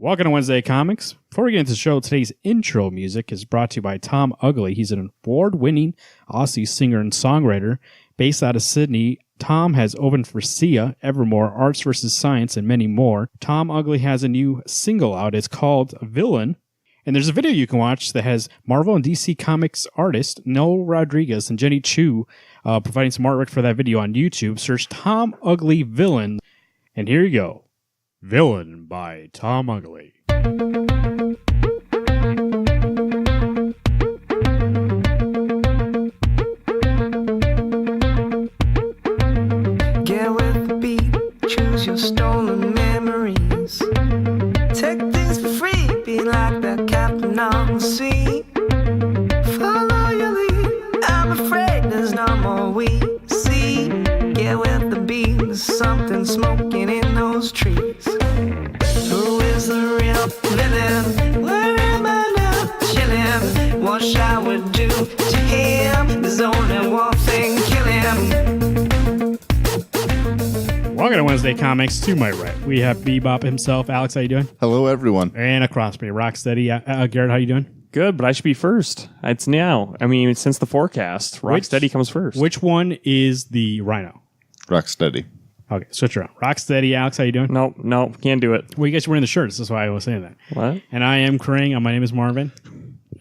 Welcome to Wednesday Comics. Before we get into the show, today's intro music is brought to you by Tom Ugly. He's an award-winning Aussie singer and songwriter based out of Sydney. Tom has opened for Sia, Evermore, Arts vs. Science, and many more. Tom Ugly has a new single out. It's called Villain. And there's a video you can watch that has Marvel and DC Comics artist Noel Rodriguez and Jenny Chu providing some artwork for that video on YouTube. Search Tom Ugly Villain. And here you go. Villain by Tom Ugly. Get with the beat, choose your stolen memories. Take things for free, be like the captain on the sea. Follow your lead, I'm afraid there's no more we see. Get with the beat, there's something smoking in those trees. Who is the real villain? Where am I now? Chilling. What shall we do to him? There's only one thing killing. Welcome to Wednesday Comics. To my right, we have Bebop himself. Alex, how you doing? Hello, everyone. And across me, Rocksteady. Garrett, how you doing? Good, but I should be first. It's now. I mean, since the forecast, Rocksteady comes first. Which one is the Rhino? Rocksteady. Okay, switch around. Rocksteady, Alex, how you doing? Nope, can't do it. Well, you guys are wearing the shirts. That's why I was saying that. What? And I am Krang. My name is Marvin.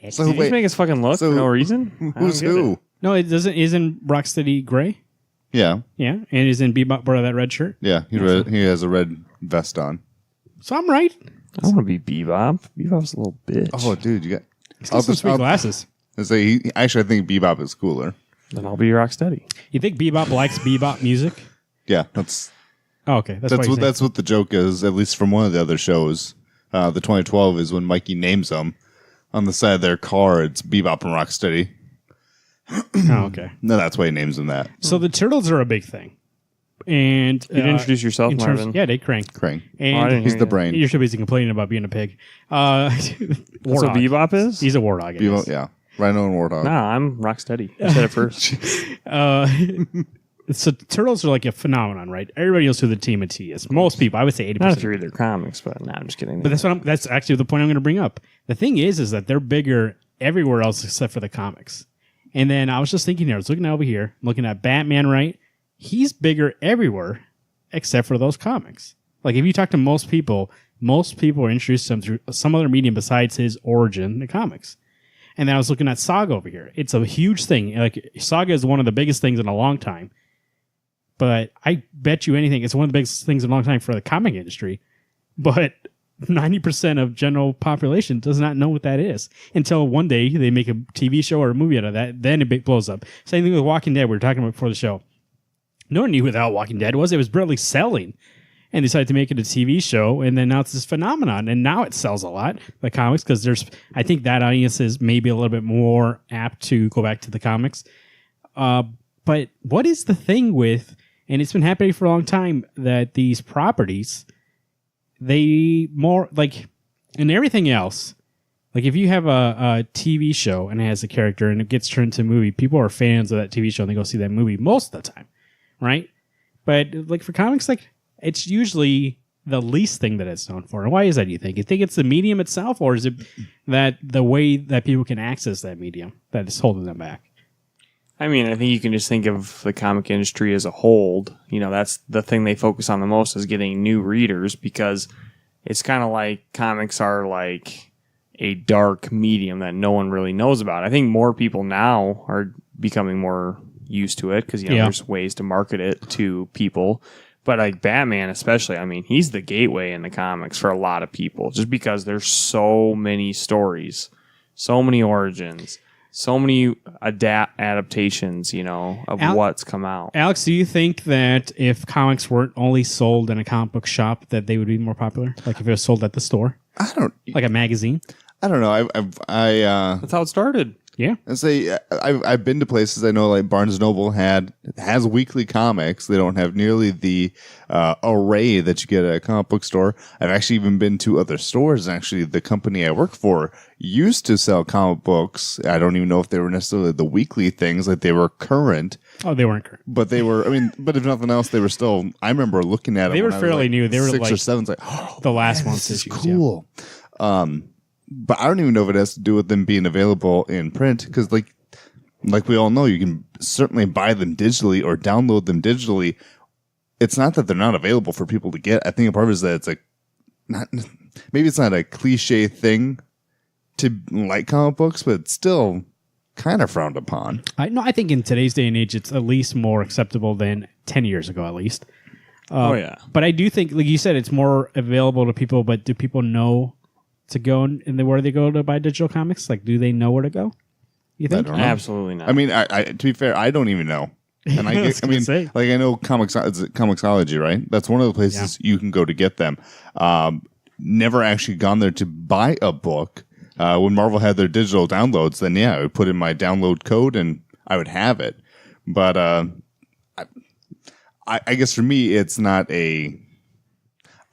So Did you just make us fucking look for no reason? Who's who? No, it doesn't. Isn't Rocksteady gray? Yeah, Yeah, and isn't Bebop wearing that red shirt? yeah. He has a red vest on. So I'm right. I want to be Bebop. Bebop's a little bitch. Oh, dude, you got. He's got some sweet glasses. I actually, I think Bebop is cooler. Then I'll be Rocksteady. You think Bebop likes Bebop music? Yeah, that's Oh, okay, that's what the joke is. At least from one of the other shows, the 2012 is when Mikey names them on the side of their car. It's Bebop and Rocksteady. Oh, okay. No, that's why he names them that. So the turtles are a big thing, and You didn't introduce yourself, Marvin. Yeah, Dave Krang. Krang. And I didn't He's hear the you. brain. you're too busy complaining about being a pig. That's what Warthog. Bebop is? He's a warthog. I guess. Bebop, yeah. Rhino and Warthog. Nah, I'm Rocksteady. I said it first. So turtles are like a phenomenon, right? Everybody knows who the Team of T is. Most people, I would say 80%. Not if you read their comics, but nah, I'm just kidding. But that's actually the point I'm going to bring up. The thing is that they're bigger everywhere else except for the comics. And then I was just thinking here, I was looking over here, looking at Batman, right? He's bigger everywhere except for those comics. Like if you talk to most people are introduced to him through some other medium besides his origin, the comics. And then I was looking at Saga over here. It's a huge thing. Like Saga is one of the biggest things in a long time. But I bet you anything, it's one of the biggest things in a long time for the comic industry. But 90% of general population does not know what that is until one day they make a TV show or a movie out of that. Then it blows up. Same thing with Walking Dead. We were talking about before the show. No one knew who the hell Walking Dead was. It was barely selling. And decided to make it a TV show. And then now it's this phenomenon. And now it sells a lot, the comics, because I think that audience is maybe a little bit more apt to go back to the comics. But what is the thing with, and it's been happening for a long time, that these properties, they more like in everything else, like if you have a TV show and it has a character and it gets turned into a movie, people are fans of that TV show and they go see that movie most of the time, right? But like for comics, like it's usually the least thing that it's known for. And why is that, do you think? You think it's the medium itself, or is it that the way that people can access that medium that is holding them back? I mean, I think you can just think of the comic industry as a whole. You know, that's the thing they focus on the most is getting new readers, because it's kind of like comics are like a dark medium that no one really knows about. I think more people now are becoming more used to it because, there's ways to market it to people. But like Batman especially, I mean, he's the gateway in the comics for a lot of people just because there's so many stories, so many origins, so many adaptations, of what's come out. Alex, do you think that if comics weren't only sold in a comic book shop, that they would be more popular? Like if it was sold at the store? I don't Like a magazine? know. That's how it started. Yeah. And say I've been to places. I know like Barnes Noble has weekly comics. They don't have nearly the array that you get at a comic book store. I've actually even been to other stores. Actually, the company I work for used to sell comic books. I don't even know if they were necessarily the weekly things, like they were current. Oh, they weren't current. But they were. I mean, but if nothing else, they were still. I remember looking at them. They were fairly new. They were 6 like or 7. It's like, oh, the last man, one's this is issues, cool. But I don't even know if it has to do with them being available in print, because like we all know, you can certainly buy them digitally or download them digitally. It's not that they're not available for people to get. I think a part of it is that it's like maybe it's not a cliche thing to like comic books, but it's still kind of frowned upon. I think in today's day and age, it's at least more acceptable than 10 years ago, at least. Oh yeah. But I do think, like you said, it's more available to people. But do people know to go and where they go to buy digital comics? Like, do they know where to go? You think? I don't know. Absolutely not. I mean, I to be fair, I don't even know. And I mean, like I know Comixology, right? That's one of the places you can go to get them. Never actually gone there to buy a book. When Marvel had their digital downloads, then I would put in my download code and I would have it. But I guess for me, it's not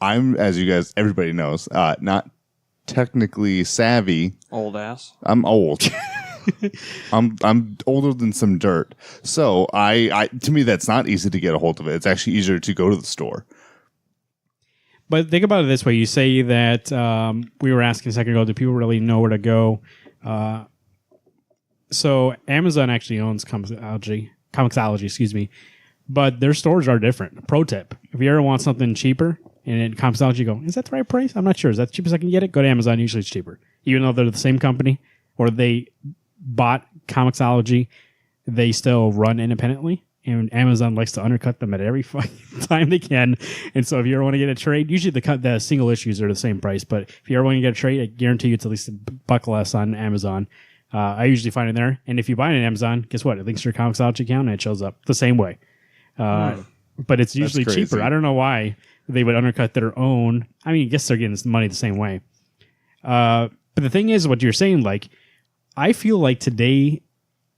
I'm, as you guys, everybody knows, not technically savvy. Old ass. I'm old. I'm older than some dirt. So to me, that's not easy to get a hold of it. It's actually easier to go to the store. But think about it this way. You say that we were asking a second ago, do people really know where to go? So Amazon actually owns Comixology, excuse me. But their stores are different. Pro tip. If you ever want something cheaper, and in Comixology you go, is that the right price? I'm not sure. Is that the cheapest I can get it? Go to Amazon. Usually it's cheaper. Even though they're the same company, or they bought Comixology, they still run independently. And Amazon likes to undercut them at every time they can. And so if you ever want to get a trade, usually the single issues are the same price. But if you ever want to get a trade, I guarantee you it's at least $1 less on Amazon. I usually find it there. And if you buy it on Amazon, guess what? It links to your Comixology account and it shows up the same way. But it's usually cheaper. I don't know why they would undercut their own. I mean, I guess they're getting this money the same way. But the thing is, what you're saying, like, I feel like today,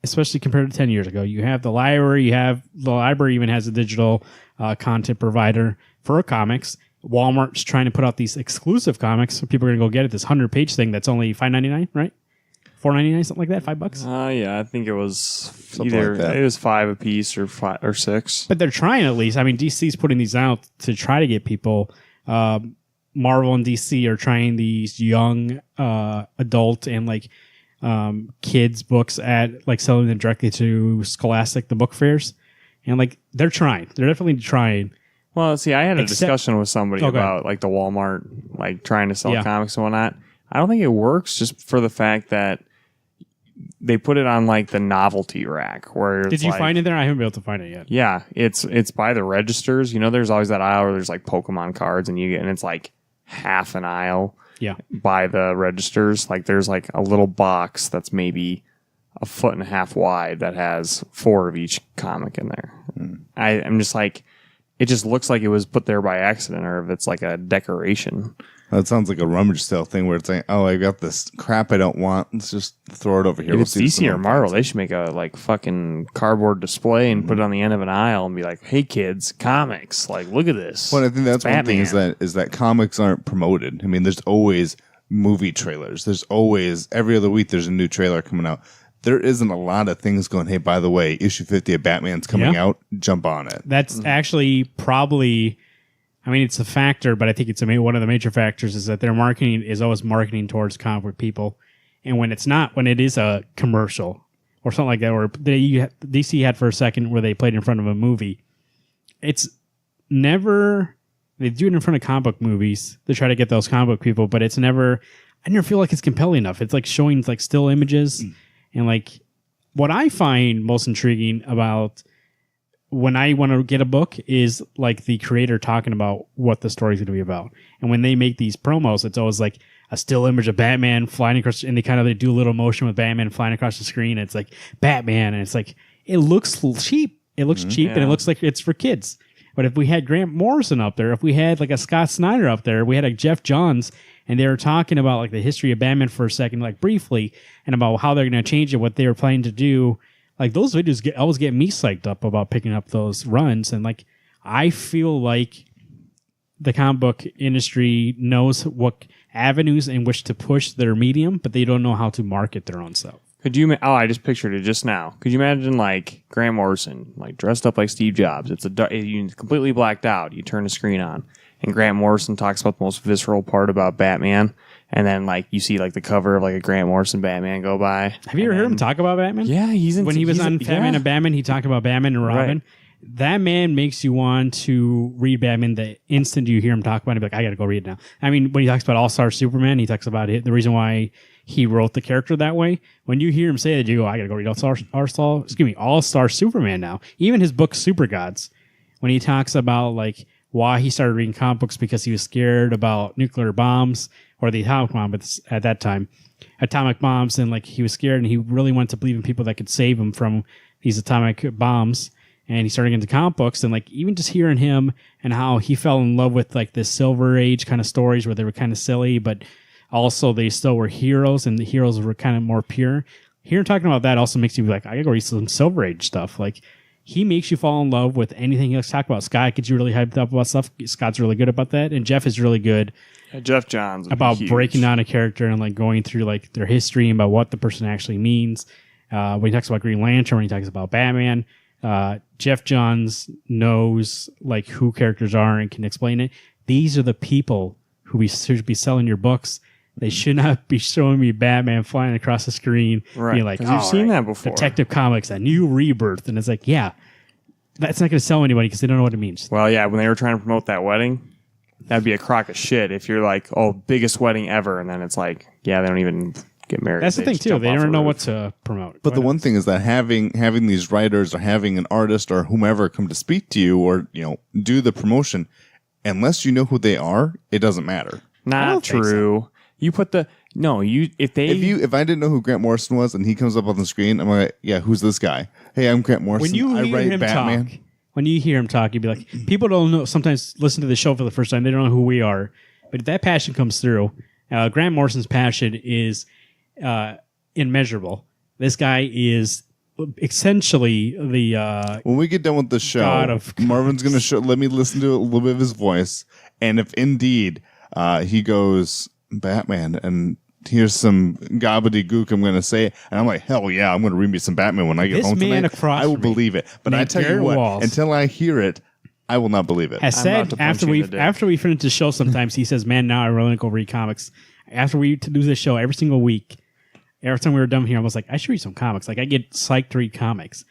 especially compared to 10 years ago, you have the library, the library even has a digital content provider for comics. Walmart's trying to put out these exclusive comics, so people are going to go get it. This 100-page thing that's only $5.99, right? $4.99, something like that. $5. Yeah, I think it was Something either like that. it was $5 a piece or $6. But they're trying at least. I mean, DC's putting these out to try to get people. Marvel and DC are trying these young adult and like kids books at like selling them directly to Scholastic, the book fairs, and like they're trying. They're definitely trying. Well, see, I had a discussion with somebody Okay. about like the Walmart, like trying to sell Yeah. comics and whatnot. I don't think it works just for the fact that they put it on like the novelty rack. Where Did you find it there? I haven't been able to find it yet. Yeah, it's by the registers. You know, there's always that aisle where there's like Pokemon cards, and it's like half an aisle. Yeah. By the registers, like there's like a little box that's maybe 1.5 feet wide that has 4 of each comic in there. I'm just like, it just looks like it was put there by accident, or if it's like a decoration. That sounds like a rummage sale thing where it's like, oh, I got this crap I don't want. Let's just throw it over here. If it's DC or Marvel, they should make a like fucking cardboard display and put it on the end of an aisle and be like, "Hey kids, comics! Like, look at this." Well, I think that's one thing Batman. is that comics aren't promoted. I mean, there's always movie trailers. There's always every other week there's a new trailer coming out. There isn't a lot of things going, hey, by the way, issue 50 of Batman's coming out. Jump on it. That's actually probably. I mean, it's a factor, but I think it's one of the major factors is that their marketing is always marketing towards comic book people. And when it's not, when it is a commercial or something like that, or DC had for a second where they played in front of a movie, it's never, they do it in front of comic book movies to try to get those comic book people, but it's never, I never feel like it's compelling enough. It's like showing like still images. And like what I find most intriguing about when I want to get a book is like the creator talking about what the story's going to be about. And when they make these promos, it's always like a still image of Batman flying across, and they do a little motion with Batman flying across the screen. And it's like Batman, and it's like, it looks cheap. It looks cheap, and it looks like it's for kids. But if we had Grant Morrison up there, if we had like a Scott Snyder up there, we had a Jeff Johns, and they were talking about like the history of Batman for a second, like briefly, and about how they're going to change it, what they were planning to do. Like those videos always get me psyched up about picking up those runs. And like, I feel like the comic book industry knows what avenues in which to push their medium, but they don't know how to market their own stuff. Could you? Oh, I just pictured it just now. Could you imagine like Grant Morrison, like dressed up like Steve Jobs? It's you completely blacked out. You turn the screen on, and Grant Morrison talks about the most visceral part about Batman, and then like you see like the cover of like a Grant Morrison Batman go by. Have you ever heard him talk about Batman? Yeah, when he was on Batman and Batman, he talked about Batman and Robin. Right. That man makes you want to read Batman the instant you hear him talk about it. Be like, I got to go read it now. I mean, when he talks about All-Star Superman, he talks about it. The reason why he wrote the character that way. When you hear him say that, you go, I got to go read All-Star Superman now. Even his book, Super Gods, when he talks about like why he started reading comic books because he was scared about nuclear bombs or the atomic bomb at that time. Atomic bombs, and like he was scared and he really wanted to believe in people that could save him from these atomic bombs. And he started into comic books, and like even just hearing him and how he fell in love with like the Silver Age kind of stories where they were kind of silly, but also they still were heroes, and the heroes were kind of more pure. Hearing talking about that also makes you be like, I gotta go read some Silver Age stuff. Like he makes you fall in love with anything he likes to talk about. Scott gets you really hyped up about stuff. Scott's really good about that, and Jeff is really good. Jeff Johns about breaking down a character and like going through like their history and about what the person actually means. When he talks about Green Lantern, when he talks about Batman. Jeff Johns knows like who characters are and can explain it. These are the people who should be selling your books. They should not be showing me Batman flying across the screen. Right. Being like, you've seen that before. Detective Comics, a new rebirth. And it's like, yeah, that's not going to sell anybody because they don't know what it means. Well, yeah, when they were trying to promote that wedding, that'd be a crock of shit if you're like, oh, biggest wedding ever. And then it's like, yeah, they don't even get married. That's the thing too. They don't know what to promote. But the one thing is that having these writers or having an artist or whomever come to speak to you or do the promotion, unless you know who they are, it doesn't matter. Not true. You put the if I didn't know who Grant Morrison was and he comes up on the screen, I'm like, yeah, who's this guy? Hey, I'm Grant Morrison. When you I hear write him Batman. talk, when you hear him talk, you'd be like, people don't know. Sometimes listen to the show for the first time, they don't know who we are. But if that passion comes through, Grant Morrison's passion is immeasurable. This guy is essentially the when we get done with the show, Marvin's going to let me listen to a little bit of his voice, and if indeed he goes Batman and here's some gobbledygook I'm going to say, and I'm like, hell yeah, I'm going to read me some Batman when I get home tonight. I will believe it. But I tell you what, until I hear it, I will not believe it. Has said after we finish the show, sometimes he says, "Man, now I really go read comics." After we do this show every single week, every time we were done here, I was like, I should read some comics. Like I get psyched to read comics,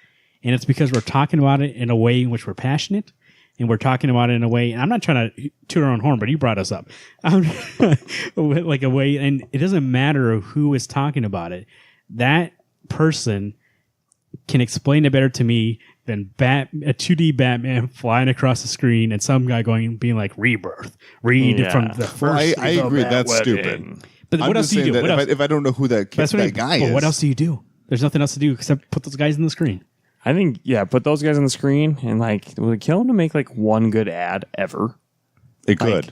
and it's because we're talking about it in a way in which we're passionate, and we're talking about it in a way. And I'm not trying to toot our own horn, but you brought us up, like a way. And it doesn't matter who is talking about it. That person can explain it better to me than a 2D Batman flying across the screen and some guy being like, rebirth, read from the first. I agree. That's stupid. But what else do you do? If I don't know who that guy is. What else do you do? There's nothing else to do except put those guys on the screen. I think, put those guys on the screen and like, will it kill them to make like one good ad ever? It could.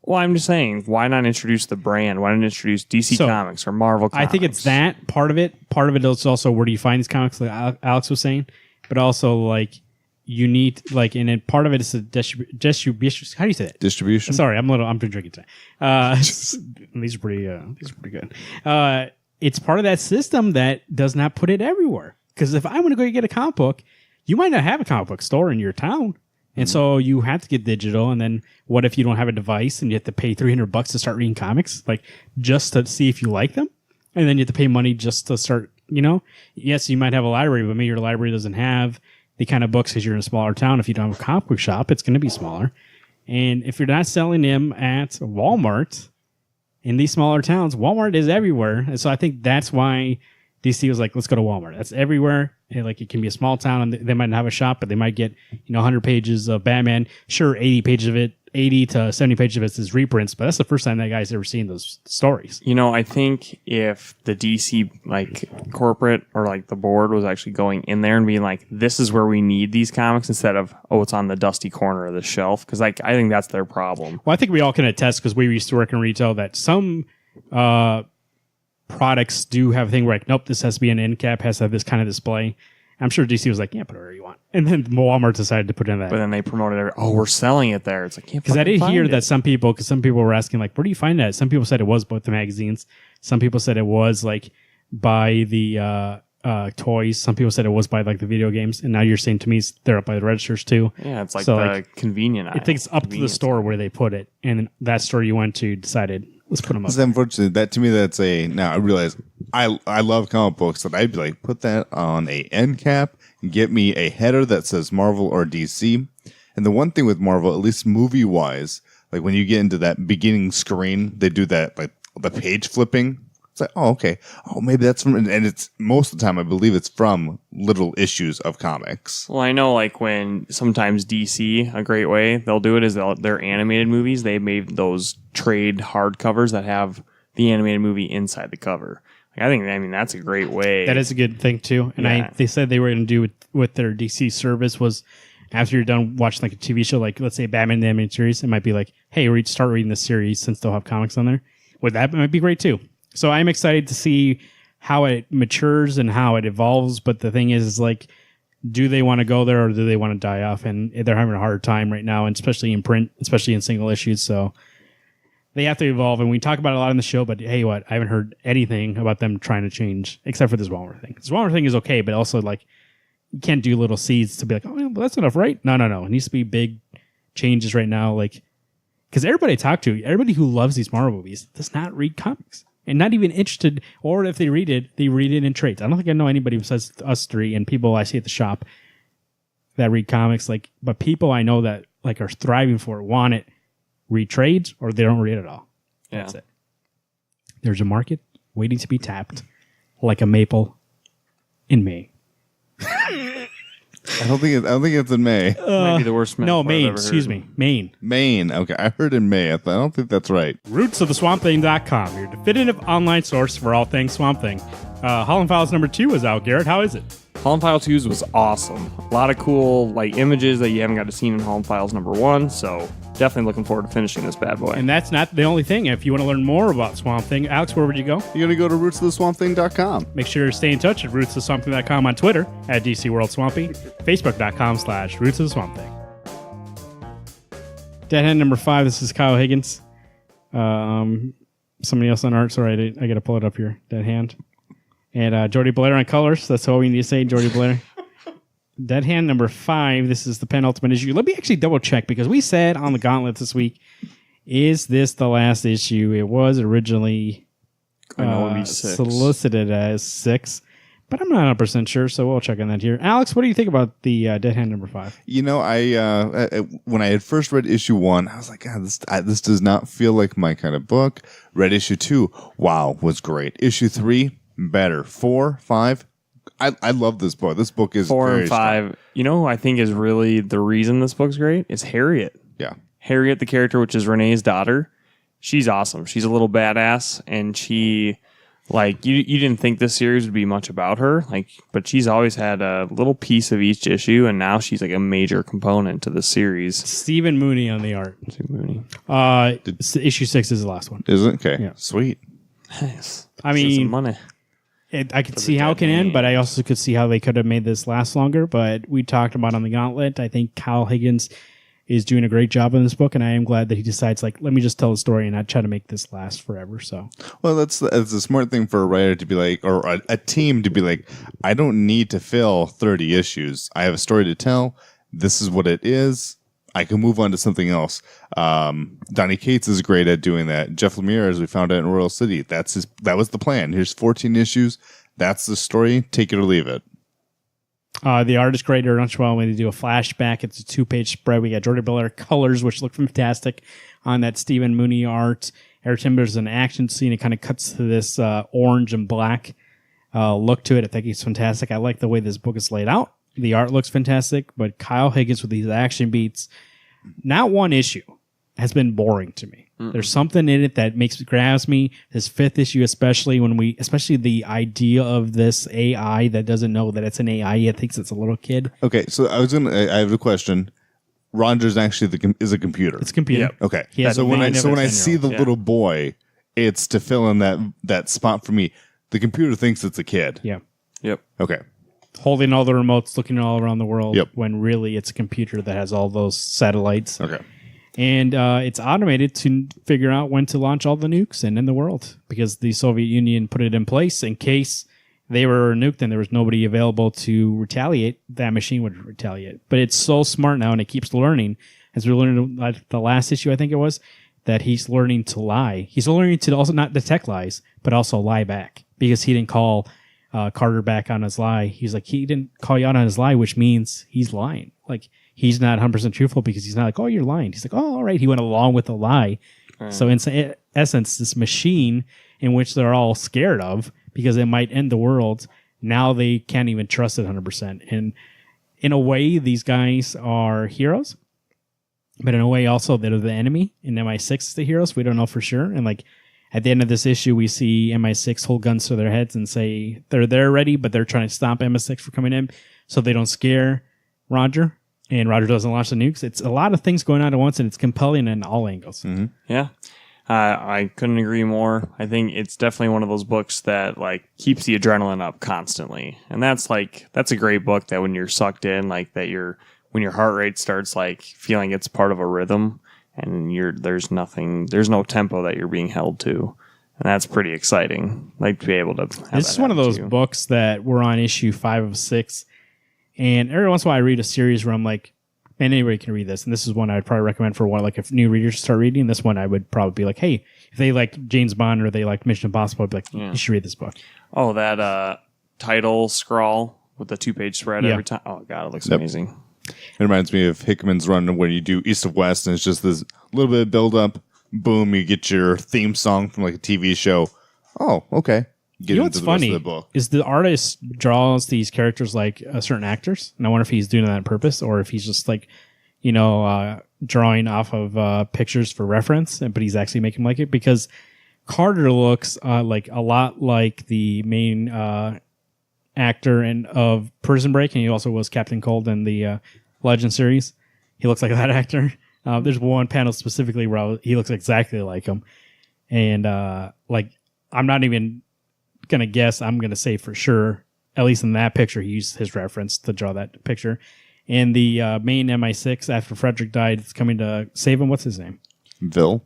Well, I'm just saying, why not introduce the brand? Why not introduce DC Comics or Marvel Comics? I think it's that part of it. Part of it is also where do you find these comics, like Alex was saying, but also like you need like, and then part of it is the distribution. How do you say that? Distribution. Sorry, I'm drinking today. These are pretty good. It's part of that system that does not put it everywhere. Because if I want to go get a comic book, you might not have a comic book store in your town. And so you have to get digital. And then what if you don't have a device and you have to pay $300 to start reading comics, like just to see if you like them? And then you have to pay money just to start, yes, you might have a library, but maybe your library doesn't have the kind of books because you're in a smaller town. If you don't have a comic book shop, it's going to be smaller. And if you're not selling them at Walmart in these smaller towns, Walmart is everywhere. And so I think that's why DC was like, let's go to Walmart. That's everywhere. And like it can be a small town and they might not have a shop, but they might get 100 pages of Batman. Sure, 80 pages of it 80 to 70 pages of it is reprints, but that's the first time that guy's ever seen those stories. I think if the DC like corporate or like the board was actually going in there and being like, this is where we need these comics instead of, oh, it's on the dusty corner of the shelf. Because like I think that's their problem. Well, I think we all can attest because we used to work in retail that some products do have a thing where like, nope, this has to be an end cap, has to have this kind of display. I'm sure DC was like, yeah, put whatever you want. And then Walmart decided to put in that. But then they promoted it. Oh, we're selling it there. It's like, because I did hear that some people were asking, like, where do you find that? Some people said it was both the magazines. Some people said it was like by the toys. Some people said it was by like the video games. And now you're saying to me they're up by the registers too. Yeah, it's like the convenient aisle. I think it's up to the store where they put it. And that store you went to decided, let's put them up. Unfortunately, that to me, that's now I realize I love comic books, that I'd be like, put that on a end cap and get me a header that says Marvel or DC. And the one thing with Marvel, at least movie wise, like when you get into that beginning screen, they do that like the page flipping. It's like, oh, okay. Oh, maybe that's from, and it's most of the time, I believe it's from little issues of comics. Well, I know like when sometimes DC, a great way they'll do it is their animated movies. They made those trade hardcovers that have the animated movie inside the cover. Like, I mean, that's a great way. That is a good thing too. And they said they were going to do with their DC service was after you're done watching like a TV show, like let's say Batman the Animated Series, it might be like, hey, start reading the series since they'll have comics on there. That might be great too. So I'm excited to see how it matures and how it evolves. But the thing is like, do they want to go there or do they want to die off? And they're having a hard time right now, and especially in print, especially in single issues. So they have to evolve. And we talk about it a lot in the show, but hey, I haven't heard anything about them trying to change except for this Walmart thing. This Walmart thing is okay, but also like you can't do little seeds to be like, oh, well, that's enough, right? No. It needs to be big changes right now. Like, because everybody I talk to, everybody who loves these Marvel movies does not read comics. And not even interested, or if they read it in trades. I don't think I know anybody besides us three and people I see at the shop that read comics. Like, but people I know that like are thriving for it, want it, read trades, or they don't read it at all. Yeah. That's it. There's a market waiting to be tapped, like a maple in May. I don't think it's in May. Might be the worst metaphor No, I've Maine. ever Excuse heard. me, Maine. Maine. Okay, I heard in May. I don't think that's right. Rootsoftheswampthing.com, your definitive online source for all things Swamp Thing. Holland Files number 2 is out. Garrett, how is it? Holland File 2's was awesome. A lot of cool like images that you haven't got to see in Holland Files number 1. So definitely looking forward to finishing this bad boy. And that's not the only thing. If you want to learn more about Swamp Thing, Alex, where would you go? You're gonna go to rootsoftheswampthing.com. Make sure to stay in touch at rootsofswampthing.com on Twitter at DC World Swampy, Facebook.com/Roots of the Swamp Thing. Dead Hand number 5. This is Kyle Higgins. Somebody else on art. Sorry, I got to pull it up here. Dead Hand. And Jordy Blair on colors. That's all we need to say, Jordy Blair. Dead Hand number 5. This is the penultimate issue. Let me actually double check because we said on the Gauntlet this week, is this the last issue? It was originally solicited as 6, but I'm not 100% sure, so we'll check on that here. Alex, what do you think about the Dead Hand number 5? You know, I when I had first read issue 1, I was like, God, this does not feel like my kind of book. Read issue 2, wow, was great. Issue 3, better. 4, 5. I love this book. This book is 4 very and 5. strong. You know who I think is really the reason this book's great? Is Harriet. Yeah. Harriet, the character, which is Renee's daughter. She's awesome. She's a little badass, and she, like, you didn't think this series would be much about her, like, but she's always had a little piece of each issue, and now she's like a major component to the series. Stephen Mooney on the art. Mooney. Issue 6 is the last one. Is it? Okay. Yeah. Sweet. Nice. I This is mean, some money. I could see how it can end, but I also could see how they could have made this last longer. But we talked about on the Gauntlet. I think Kyle Higgins is doing a great job in this book, and I am glad that he decides, like, let me just tell a story and not try to make this last forever. So, Well, that's a smart thing for a writer to be like, or a team to be like, I don't need to fill 30 issues. I have a story to tell. This is what it is. I can move on to something else. Donnie Cates is great at doing that. Jeff Lemire, as we found out in Royal City, that was the plan. Here's 14 issues. That's the story. Take it or leave it. the art is great. When they do a flashback, it's a 2-page spread. We got Jordan Blair colors, which look fantastic on that Stephen Mooney art. Every time there's an action scene, it kind of cuts to this orange and black look to it. I think it's fantastic. I like the way this book is laid out. The art looks fantastic, but Kyle Higgins with these action beats, not one issue, has been boring to me. There's something in it that grabs me. This 5th issue, especially especially the idea of this AI that doesn't know that it's an AI, it thinks it's a little kid. Okay, so I have a question. Roger's actually is a computer. It's a computer. Yep. Okay. He has So the when mind of a I see the 10-year-old. little boy, it's to fill in that spot for me. The computer thinks it's a kid. Yeah. Yep. Okay. Holding all the remotes, looking all around the world, Yep. when really it's a computer that has all those satellites. Okay. And it's automated to figure out when to launch all the nukes and in the world, because the Soviet Union put it in place in case they were nuked and there was nobody available to retaliate. That machine would retaliate. But it's so smart now, and it keeps learning. As we learned like the last issue, I think it was, that he's learning to lie. He's learning to also not detect lies, but also lie back, because he didn't call Carter back on his lie. He's like, he didn't call you out on his lie, which means he's lying. Like, he's not 100% truthful, because he's not like, oh, you're lying. He's like, oh, all right. He went along with the lie. So in essence, this machine in which they're all scared of because it might end the world, now they can't even trust it 100%. And in a way, these guys are heroes, but in a way also they're the enemy, and MI6 is the heroes. We don't know for sure. And like at the end of this issue, we see MI6 hold guns to their heads and say they're ready, but they're trying to stop MI6 from coming in so they don't scare Roger. And Roger doesn't launch the nukes. It's a lot of things going on at once, and it's compelling in all angles. Yeah. I couldn't agree more. I think it's definitely one of those books that like keeps the adrenaline up constantly. And that's a great book that when you're sucked in, like that when your heart rate starts like feeling it's part of a rhythm, and there's no tempo that you're being held to. And that's pretty exciting. Like to be able to have This is one of those books that we're on issue 5 of 6. And every once in a while I read a series where I'm like, man, anybody can read this. And this is one I'd probably recommend for one, like if new readers start reading this one, I would probably be like, hey, if they like James Bond or they like Mission Impossible, I'd be like, you should read this book. Oh, that title scrawl with the 2-page spread every time. Oh God, it looks amazing. It reminds me of Hickman's run when you do East of West, and it's just this little bit of build up. Boom, you get your theme song from like a TV show. Oh, okay. You know what's funny the book. is the artist draws these characters like certain actors, and I wonder if he's doing that on purpose or if he's just like, drawing off of pictures for reference, but he's actually making them like it, because Carter looks like a lot like the main actor of Prison Break, and he also was Captain Cold in the Legend series. He looks like that actor. There's one panel specifically where he looks exactly like him, and I'm not even gonna guess. I'm gonna say for sure, at least in that picture, he used his reference to draw that picture. And the main MI6, after Frederick died, is coming to save him. What's his name? Vil?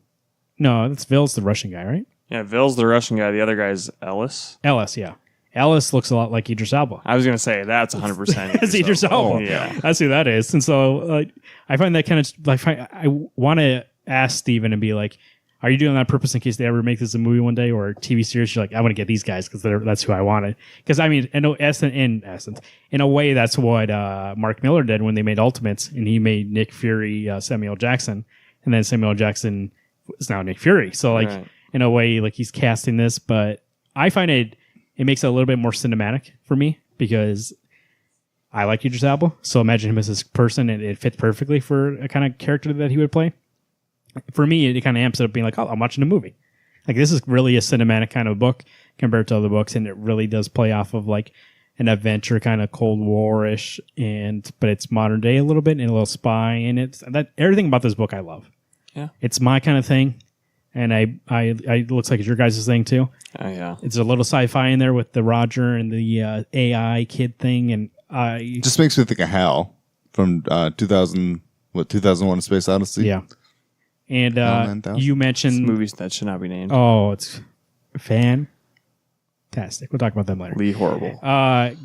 No, that's Vil's the Russian guy, right? Yeah, Vil's the Russian guy. The other guy's Ellis. Ellis, yeah. Ellis looks a lot like Idris Elba. I was going to say, that's 100%. It's Idris Elba. Oh, yeah. That's who that is. And so I find that kind of like, I want to ask Steven and be like, are you doing that on purpose in case they ever make this a movie one day or a TV series? You're like, I want to get these guys because that's who I wanted. Because I mean, in essence, in a way, that's what Mark Miller did when they made Ultimates, and he made Nick Fury Samuel Jackson, and then Samuel Jackson is now Nick Fury. So like, in a way, like he's casting this, but I find it makes it a little bit more cinematic for me because I like Idris Elba. So imagine him as this person, and it fits perfectly for a kind of character that he would play. For me, it kind of amps it up being like, oh, I'm watching a movie. Like, this is really a cinematic kind of book compared to other books, and it really does play off of like an adventure kind of Cold War-ish, but it's modern day a little bit, and a little spy, and everything about this book I love. Yeah. It's my kind of thing, and it looks like it's your guys' thing too. Oh, yeah. It's a little sci-fi in there with the Roger and the AI kid thing, and just makes me think of Hal from 2001: A Space Odyssey. Yeah. And you mentioned movies that should not be named. Oh, it's fantastic. We'll talk about them later. Lee Horrible.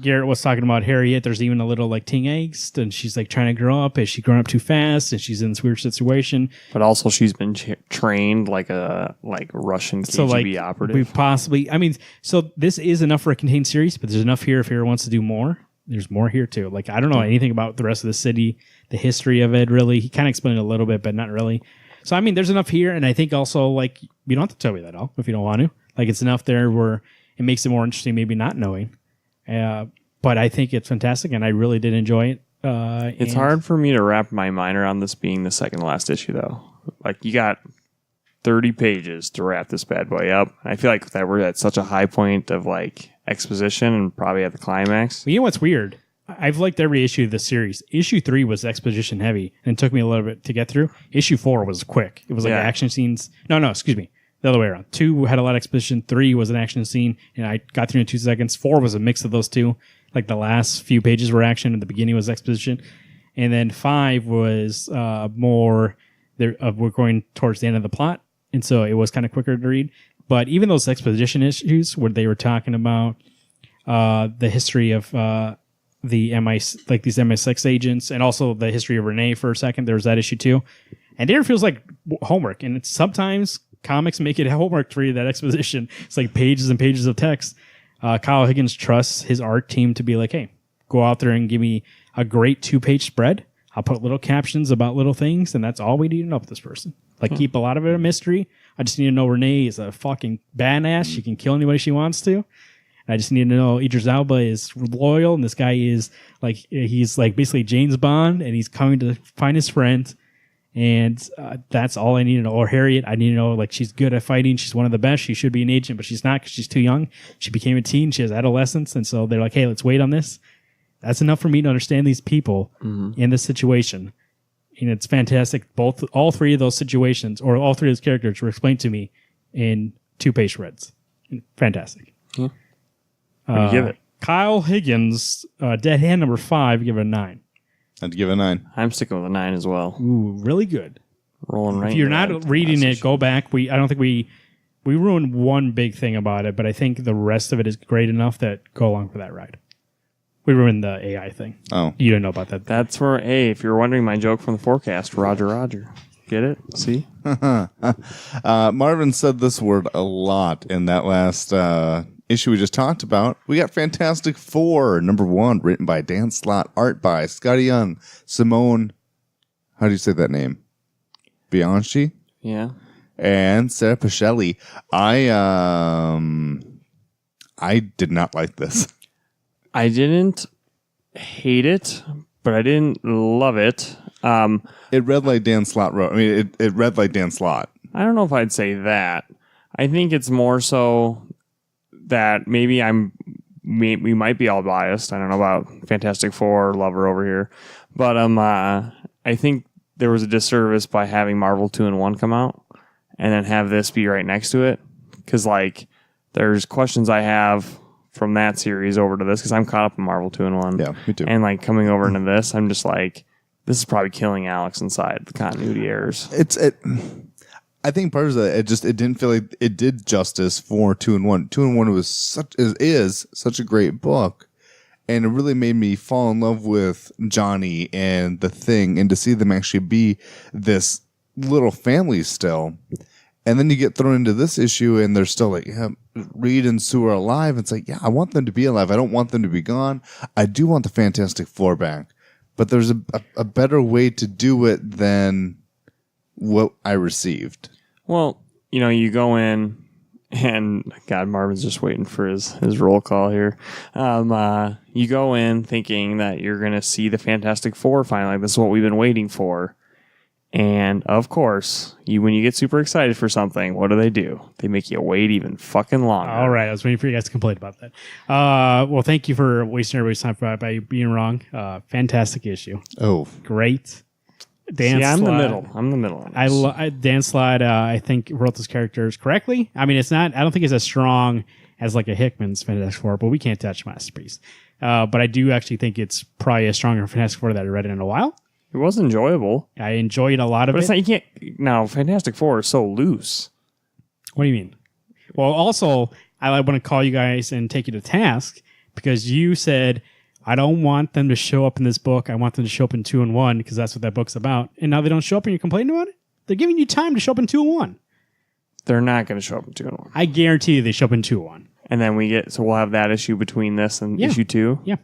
Garrett was talking about Harriet. There's even a little like teen angst, and she's like trying to grow up. Is she growing up too fast? And she's in this weird situation. But also, she's been trained like a Russian KGB operative. So this is enough for a contained series, but there's enough here if he wants to do more. There's more here too. Like, I don't know anything about the rest of the city, the history of it. Really, he kind of explained it a little bit, but not really. So, I mean, there's enough here, and I think also, like, you don't have to tell me that all if you don't want to. Like, it's enough there where it makes it more interesting, maybe not knowing. But I think it's fantastic, and I really did enjoy it. It's hard for me to wrap my mind around this being the second to last issue, though. Like, you got 30 pages to wrap this bad boy up. I feel like that we're at such a high point of, like, exposition and probably at the climax. Well, you know what's weird? I've liked every issue of this series. Issue 3 was exposition heavy, and it took me a little bit to get through. Issue 4 was quick. It was like action scenes. No, excuse me. The other way around. 2 had a lot of exposition. 3 was an action scene, and I got through in 2 seconds. 4 was a mix of those two. Like, the last few pages were action, and the beginning was exposition. And then 5 was more... we're going towards the end of the plot, and so it was kind of quicker to read. But even those exposition issues where they were talking about the history of the like these MI6 agents, and also the history of Renee for a second, there was that issue too. And it feels like homework, and it's sometimes comics make it homework to read that exposition. It's like pages and pages of text. Kyle Higgins trusts his art team to be like, hey, go out there and give me a great 2-page spread. I'll put little captions about little things, and that's all we need to know about this person. Like, keep a lot of it a mystery. I just need to know Renee is a fucking badass. She can kill anybody she wants to. And I just need to know Idris Elba is loyal, and this guy is like, he's like basically James Bond, and he's coming to find his friend. And that's all I need to know. Or Harriet, I need to know, like, she's good at fighting. She's one of the best. She should be an agent, but she's not because she's too young. She became a teen. She has adolescence. And so they're like, hey, let's wait on this. That's enough for me to understand these people in this situation. And it's fantastic. All three of those situations, or all three of those characters, were explained to me in 2-page spreads. Fantastic. Yeah. What do you give it? Kyle Higgins, Dead Hand number 5, give it a 9. I'd give it a 9. I'm sticking with a 9 as well. Ooh, really good. Rolling right. If you're into not that reading last it, go back. I don't think we ruined one big thing about it, but I think the rest of it is great enough that go along for that ride. We ruined the AI thing. Oh. You didn't know about that. That's where, hey, if you're wondering my joke from the forecast, Roger. Get it? See? Marvin said this word a lot in that last issue we just talked about. We got Fantastic Four, number 1, written by Dan Slott, art by Scotty Young, Simone, how do you say that name? Bianchi? Yeah. And Sarah Pacelli. I did not like this. I didn't hate it, but I didn't love it. It read like Dan Slott wrote. I mean, it read like Dan Slott. I don't know if I'd say that. I think it's more so that maybe we might be all biased. I don't know about Fantastic Four lover over here, but I think there was a disservice by having Marvel 2-in-1 come out and then have this be right next to it, because like there's questions I have from that series over to this, because I'm caught up in Marvel 2-in-1. Yeah, me too. And like coming over into this, I'm just like, this is probably killing Alex inside the continuity errors. I think part of that, it didn't feel like it did justice for 2-in-1. 2-in-1 is such a great book, and it really made me fall in love with Johnny and the Thing, and to see them actually be this little family still. And then you get thrown into this issue, and they're still like, yeah, Reed and Sue are alive. It's like, yeah, I want them to be alive. I don't want them to be gone. I do want the Fantastic Four back, but there's a better way to do it than what I received. Well, you go in, and God, Marvin's just waiting for his roll call here. You go in thinking that you're going to see the Fantastic Four finally. This is what we've been waiting for. And of course, when you get super excited for something, what do? They make you wait even fucking longer. All right, I was waiting for you guys to complain about that. Well, thank you for wasting everybody's time by being wrong. Fantastic issue. Oh, great. Dan I'm Slott, I'm the middle. Dan Slott, I think wrote those characters correctly. I mean, I don't think it's as strong as like a Hickman's Fantastic Four, but we can't touch Masterpiece. But I do actually think it's probably a stronger Fantastic Four that I read in a while. It was enjoyable. I enjoyed a lot of but it. It's not, you can't. Now, Fantastic Four is so loose. What do you mean? Well, also, I want to call you guys and take you to task, because you said, I don't want them to show up in this book. I want them to show up in 2-in-1, because that's what that book's about. And now they don't show up and you're complaining about it? They're giving you time to show up in 2-in-1. They're not going to show up in 2-in-1. I guarantee you they show up in 2-in-1. And then we'll have that issue between this and issue 2? Yeah.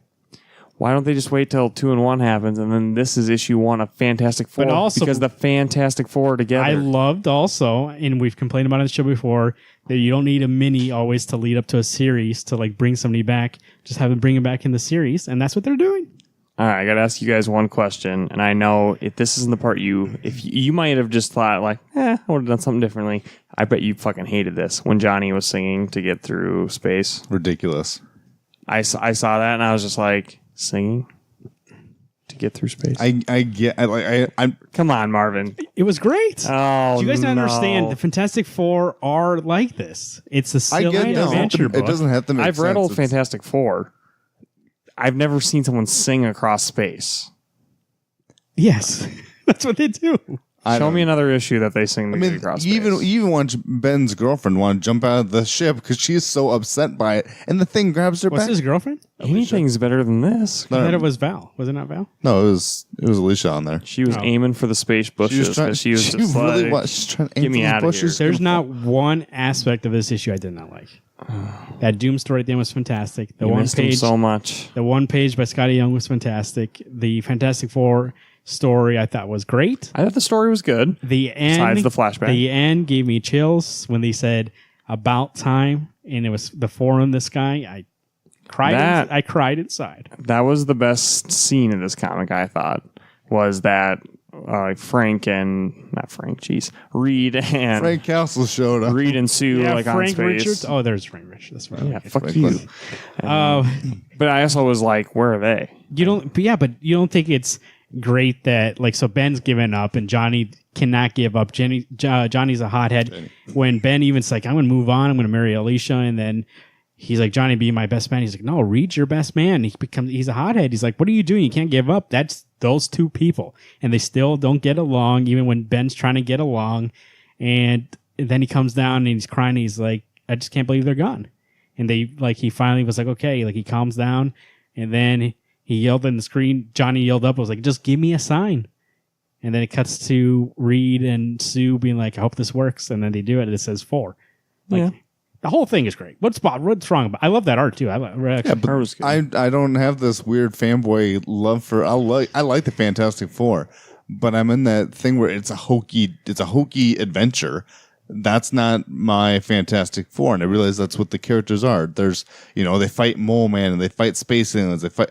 Why don't they just wait till 2-in-1 happens, and then this is issue 1 of Fantastic Four? But also, because the Fantastic Four are together. I loved also, and we've complained about it on the show before, that you don't need a mini always to lead up to a series to like bring somebody back. Just have them bring them back in the series, and that's what they're doing. All right, I got to ask you guys one question, and I know if this isn't the part if you might have just thought like, I would have done something differently. I bet you fucking hated this when Johnny was singing to get through space. Ridiculous. I saw that and I was just like, singing to get through space. I'm Come on, Marvin. It was great. Oh, Do you guys not no. understand? The Fantastic Four are like this. It's a silly adventure book. It doesn't have to make I've read sense. old Fantastic Four. I've never seen someone sing across space. Yes, that's what they do. Show me another issue that they sing across space. You even watch Ben's girlfriend want to jump out of the ship because she's so upset by it, and the thing grabs her What's back. his girlfriend? Anything's better than this. I thought it was Val. Was it not Val? No, it was Alicia on there. She was aiming for the space bushes because she was just really like, was. She's trying to aim get me for the out of bushes. here. There's not one aspect of this issue I did not like. That Doom story at the end was fantastic. The you one missed him page, so much. the one page by Scotty Young was fantastic. The Fantastic Four story I thought was great. I thought the story was good. The end, Besides the flashback. The end gave me chills when they said about time, and it was the four in the sky. I cried. That- I cried inside. That was the best scene in this comic, I thought, was that Reed and Frank Castle showed up. Reed and Sue Yeah, like on Frank space. Richards. Oh, there's Frank Richards. That's right. Yeah, fuck Frank you. was- But I also was like, where are they? You don't. But yeah, but you don't think it's great that so Ben's given up and Johnny cannot give up. Johnny's a hothead. When Ben even's like, I'm going to move on. I'm going to marry Alicia, and then he's like, Johnny, be my best man. He's like, no, Reed's your best man. He's a hothead. He's like, what are you doing? You can't give up. That's those two people, and they still don't get along, even when Ben's trying to get along. And then he comes down and he's crying. And he's like, I just can't believe they're gone. And he finally was like, okay, he calms down, and then he yelled in the screen. Johnny yelled up, was like, just give me a sign. And then it cuts to Reed and Sue being like, I hope this works. And then they do it, and it says 4. Yeah. The whole thing is great. What's wrong about it? I love that art too. Yeah, but I don't have this weird fanboy love for. I like the Fantastic Four, but I'm in that thing where it's a hokey adventure. That's not my Fantastic Four, and I realize that's what the characters are. There's they fight Mole Man and they fight space aliens. They fight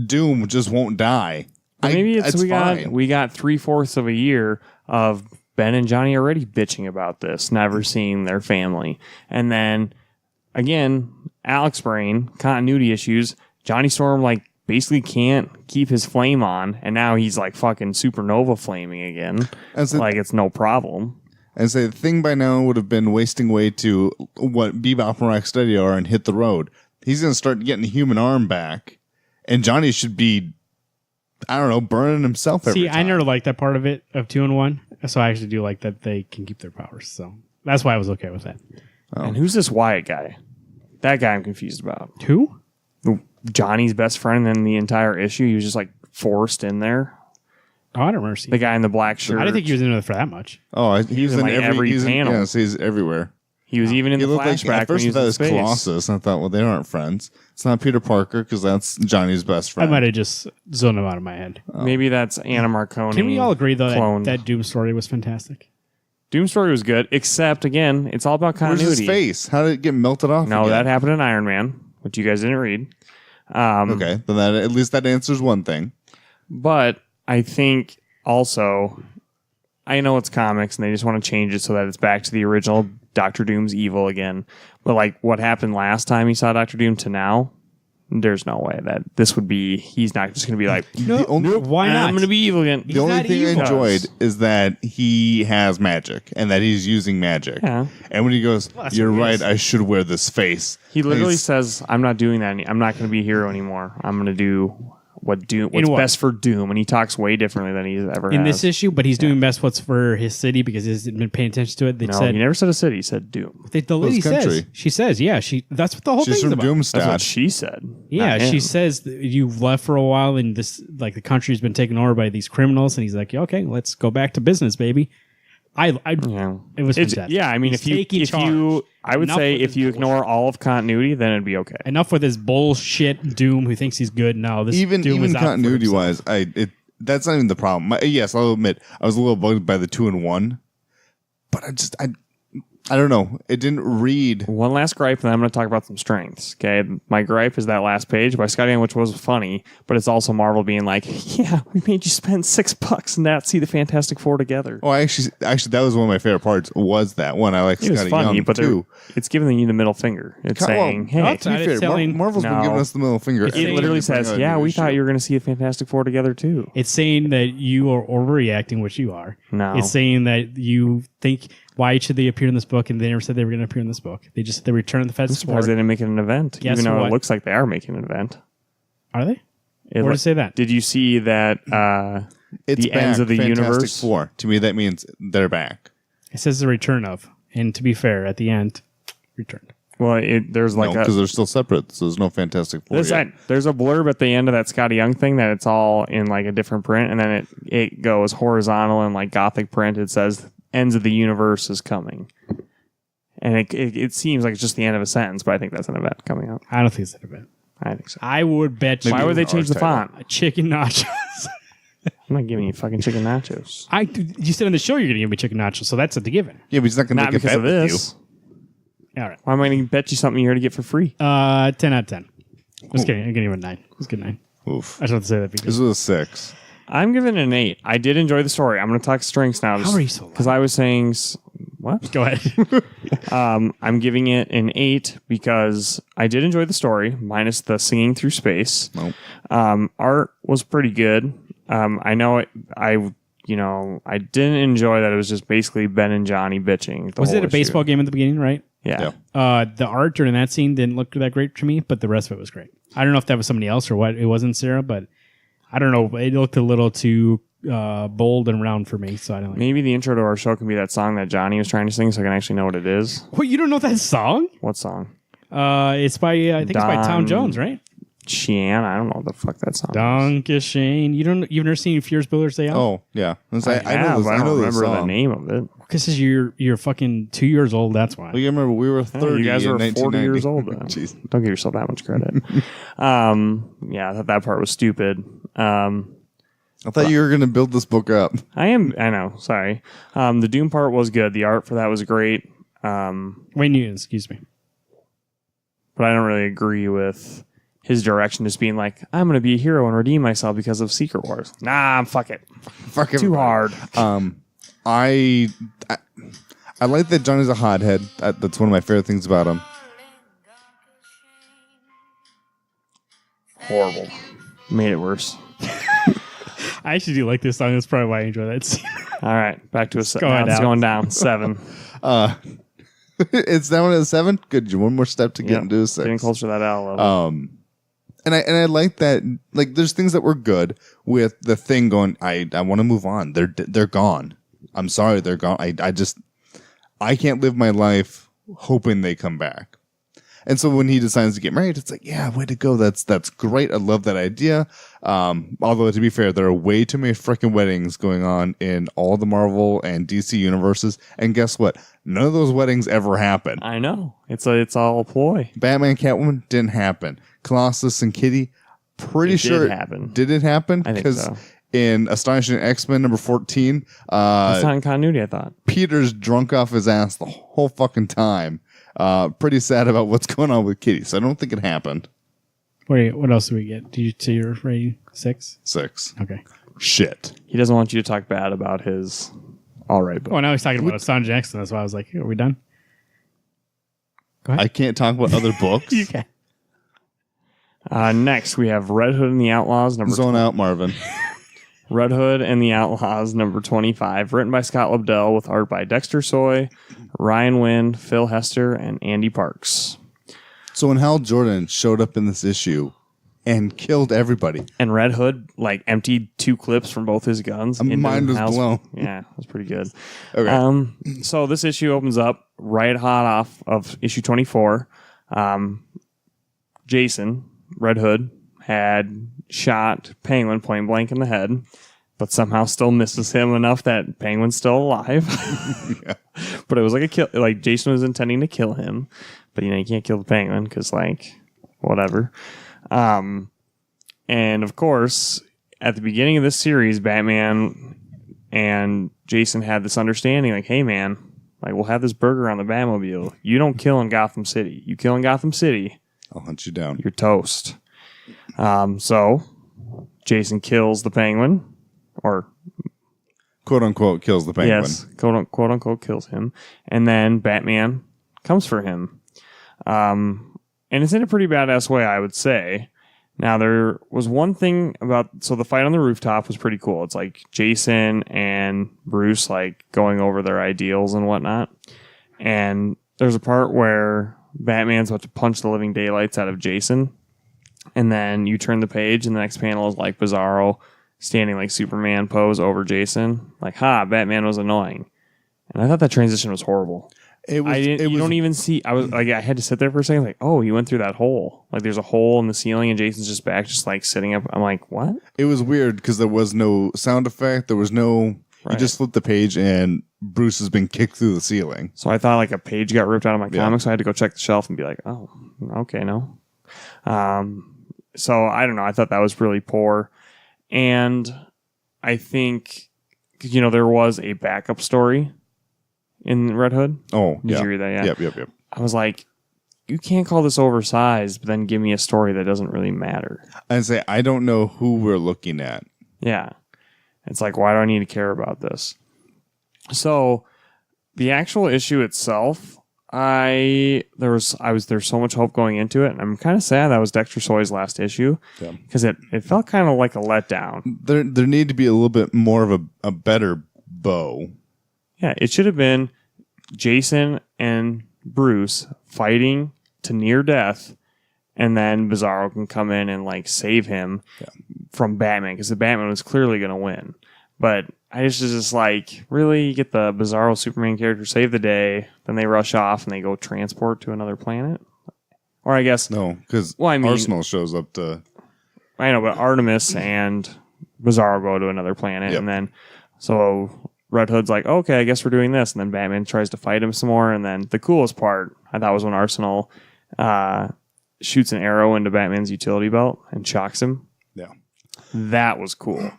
Doom just won't die. Maybe it's we fine. got 3/4 of a year of Ben and Johnny already bitching about this, never seeing their family. And then, again, Alex Brain, continuity issues. Johnny Storm, basically can't keep his flame on, and now he's fucking supernova flaming again. It's no problem. And say the thing by now would have been wasting away to what Bebop and Rocksteady are and hit the road. He's going to start getting the human arm back, and Johnny should be, I don't know, burning himself every time. I never liked that part of it, of 2 and 1. So I actually do like that they can keep their powers. So that's why I was okay with that. Oh. And who's this Wyatt guy? That guy I'm confused about. Who? Johnny's best friend in the entire issue. He was just forced in there. Oh, I don't remember seeing The guy in the black shirt. I didn't think he was in it for that much. Oh, he's in every panel. Yeah, so he's everywhere. He was even in He the looked flashback at first when he I thought it was was in space. Colossus, and I thought, well, they aren't friends. It's not Peter Parker because that's Johnny's best friend. I might have just zoned him out of my head. Maybe that's Anna Marconi. Can we all agree, though, cloned. that Doom story was fantastic? Doom story was good, except, again, it's all about Where's continuity. his face? How did it get melted off? No, again? that happened in Iron Man, which you guys didn't read. Okay, then that at least that answers one thing. But I think also, I know it's comics and they just want to change it so that it's back to the original Doctor Doom's evil again. But what happened last time he saw Doctor Doom to now, there's no way that this would be, he's not just going to be like, Why not? I'm going to be evil again. The only not thing I evil. enjoyed is that he has magic and that he's using magic. Yeah. And when he goes, that's you're what he right, is. I should wear this face. He literally He's- says, I'm not doing that. I'm not going to be a hero anymore. I'm going to do what's what? best for Doom. And he talks way differently than he's ever in has. this issue, but he's doing best what's for his city because he hasn't been paying attention to it. They No, said he never said a city. He said Doom. the lady says country. she says that's what the whole She's thing's from about. That's what Doomstat. she said. Yeah, not she him. says that you've left for a while and this the country's been taken over by these criminals, and he's like, okay, let's go back to business, baby. Yeah. It was It's- fantastic. yeah, I mean, He's if you, taking charge. I would Enough say with if his you bullshit. ignore all of continuity, then it'd be okay. Enough with this bullshit Doom who thinks he's good. No, this even Doom is out for continuity himself. wise, that's not even the problem. Yes, I'll admit I was a little bugged by the 2 and 1, but I don't know. It didn't read. One last gripe, and then I'm going to talk about some strengths. Okay, my gripe is that last page by Scott Young, which was funny, but it's also Marvel being like, "Yeah, we made you spend $6 and not see the Fantastic Four together." Oh, actually, that was one of my favorite parts. Was that one? I like It was Scotty funny, Young but too. it's giving you the middle finger. It's saying, "Hey." to be It's fair, telling- Marvel's been No. giving us the middle finger. It It literally Every time says, they "Yeah, do we this thought shit. you were going to see the Fantastic Four together too." It's saying that you are overreacting, which you are. No. It's saying that you think, why should they appear in this book? And they never said they were going to appear in this book. They just said they return the I'm Fantastic surprised Four. they didn't make it an event, Guess even though what? it looks like they are making an event. Are they? It Where does it say that? Did you see that? It's the ends back, of the Fantastic universe. Four. To me, that means they're back. It says the return of. And to be fair, at the end, returned. Well, there's like No, because they're still separate, so there's no Fantastic Four yet. there's a blurb at the end of that Scotty Young thing that it's all in like a different print, and then it goes horizontal in like Gothic print. It says "Ends of the universe is coming," and it seems like it's just the end of a sentence, but I think that's an event coming up. I don't think it's that bad. I think so. I would bet you. Why would they it's an change the archetype. font? Chicken nachos. I'm not giving you fucking chicken nachos. You said on the show you're going to give me chicken nachos, so that's a given. Yeah, but he's not going to Not make a because bet of with this. All right. Why am I going to bet you something you're going to get for free? 10 out of 10. Just kidding. I'm giving him a 9. It's a good 9. you. Oof. I just want to say that This because was a 6. I'm giving it an 8. I did enjoy the story. I'm going to talk strengths now. How are you so loud? Because I was saying... What? go ahead. I'm giving it an 8 because I did enjoy the story, minus the singing through space. Nope. Art was pretty good. I know I didn't enjoy that it was just basically Ben and Johnny bitching. the Was whole it a issue. baseball game at the beginning, right? Yeah. The art during that scene didn't look that great to me, but the rest of it was great. I don't know if that was somebody else or what. It wasn't Sarah, but I don't know. It looked a little too bold and round for me, so I don't like it. Maybe the intro to our show can be that song that Johnny was trying to sing so I can actually know what it is. Wait, you don't know that song? What song? It's by, I think it's by Tom Don- Jones, right? Cheyenne? I don't know what the fuck that song is. Donkey Shane. You've never seen Fierce Builders Day Out? Oh, yeah. I know this, but I don't know this remember the song. name of it. Because you're fucking 2 years old, that's why. Well, you remember we were Yeah, 30 you guys in were 40 1990. years old then. Jeez. Don't give yourself that much credit. Yeah, that part was stupid. I thought you were going to build this book up. I know. Sorry. The Doom part was good. The art for that was great. Wayne Newton, excuse me. But I don't really agree with his direction just being like, I'm going to be a hero and redeem myself because of Secret Wars. Nah, fuck it. Fuck Too hard. I like that Johnny's a hothead. That's one of my favorite things about him. Horrible. Made it worse. I actually do like this song. That's probably why I enjoy that scene. All right. Back to a 7. going It's down. going down. 7. It's down at a 7. Good. One more step to get Yep. into a 6. Getting closer to that L level. And I like that. Like, there's things that were good with the Thing going. I want to move on. They're gone. I'm sorry, they're gone. I can't live my life hoping they come back. And so when he decides to get married, it's like, yeah, way to go. That's great. I love that idea. Although to be fair, there are way too many freaking weddings going on in all the Marvel and DC universes. And guess what? None of those weddings ever happen. I know. It's all a ploy. Batman, Catwoman didn't happen. Colossus and Kitty, pretty It did sure happen. Did it happen? I think Because so. in Astonishing X-Men number 14, It's not in continuity, I thought. Peter's drunk off his ass the whole fucking time. Pretty sad about what's going on with Kitty. So I don't think it happened. Wait, what else do we get? Do you say your rating 6? 6. Okay. Shit. He doesn't want you to talk bad about his all right book. Oh, now he's talking about Son Jackson. That's why I was like, are we done? I can't talk about other books. You can. Next, we have Red Hood and the Outlaws, number Zone out, Marvin. Red Hood and the Outlaws, number 25, written by Scott Lobdell with art by Dexter Soy, Ryan Wynn, Phil Hester, and Andy Parks. So when Hal Jordan showed up in this issue and killed everybody, And Red Hood emptied 2 clips from both his guns. into mind was Hal's- blown. Yeah, that's pretty good. Okay. So this issue opens up right hot off of issue 24. Jason, Red Hood, had shot Penguin point blank in the head, but somehow still misses him enough that Penguin's still alive. But it was like a kill. Like Jason was intending to kill him, but you can't kill the Penguin because whatever. And of course, at the beginning of this series, Batman and Jason had this understanding, like, hey man, Like, we'll have this burger on the Batmobile. You don't kill in Gotham City. You kill in Gotham City, I'll hunt you down. you're toast. So Jason kills the Penguin, or Quote unquote kills the Penguin. yes, quote unquote kills him, and then Batman comes for him. And it's in a pretty badass way, I would say. Now, there was one thing about, so the fight on the rooftop was pretty cool. It's like Jason and Bruce like going over their ideals and whatnot. And there's a part where Batman's about to punch the living daylights out of Jason. And then you turn the page and the next panel is like Bizarro standing like Superman pose over Jason. Like, Batman was annoying. And I thought that transition was horrible. It was. You don't even see. I was like, I had to sit there for a second. Like, oh, he went through that hole. Like, there's a hole in the ceiling, and Jason's just back, just like sitting up. I'm like, what? It was weird because there was no sound effect. There was no. Right. You just flip the page, and Bruce has been kicked through the ceiling. So I thought like a page got ripped out of my comic, so I had to go check the shelf and be like, oh, okay, no. So I don't know. I thought that was really poor, and I think there was a backup story in Red Hood. Oh, Did you read that? Yeah. Yep. I was like, you can't call this oversized, but then give me a story that doesn't really matter. I'd say I don't know who we're looking at. Yeah. It's like, why do I need to care about this? So the actual issue itself, there's so much hope going into it, and I'm kind of sad that was Dexter Soy's last issue because it felt kind of like a letdown. There need to be a little bit more of a better bow. Yeah, it should have been Jason and Bruce fighting to near death, and then Bizarro can come in and like save him from Batman, because the Batman was clearly going to win. But I just like, really, you get the Bizarro Superman character save the day, then they rush off and they go transport to another planet? Or I guess... No, because Arsenal shows up to... I know, but Artemis and Bizarro go to another planet, and then... So Red Hood's like, okay, I guess we're doing this, and then Batman tries to fight him some more, and then the coolest part, I thought, was when Arsenal shoots an arrow into Batman's utility belt and shocks him. Yeah. That was cool.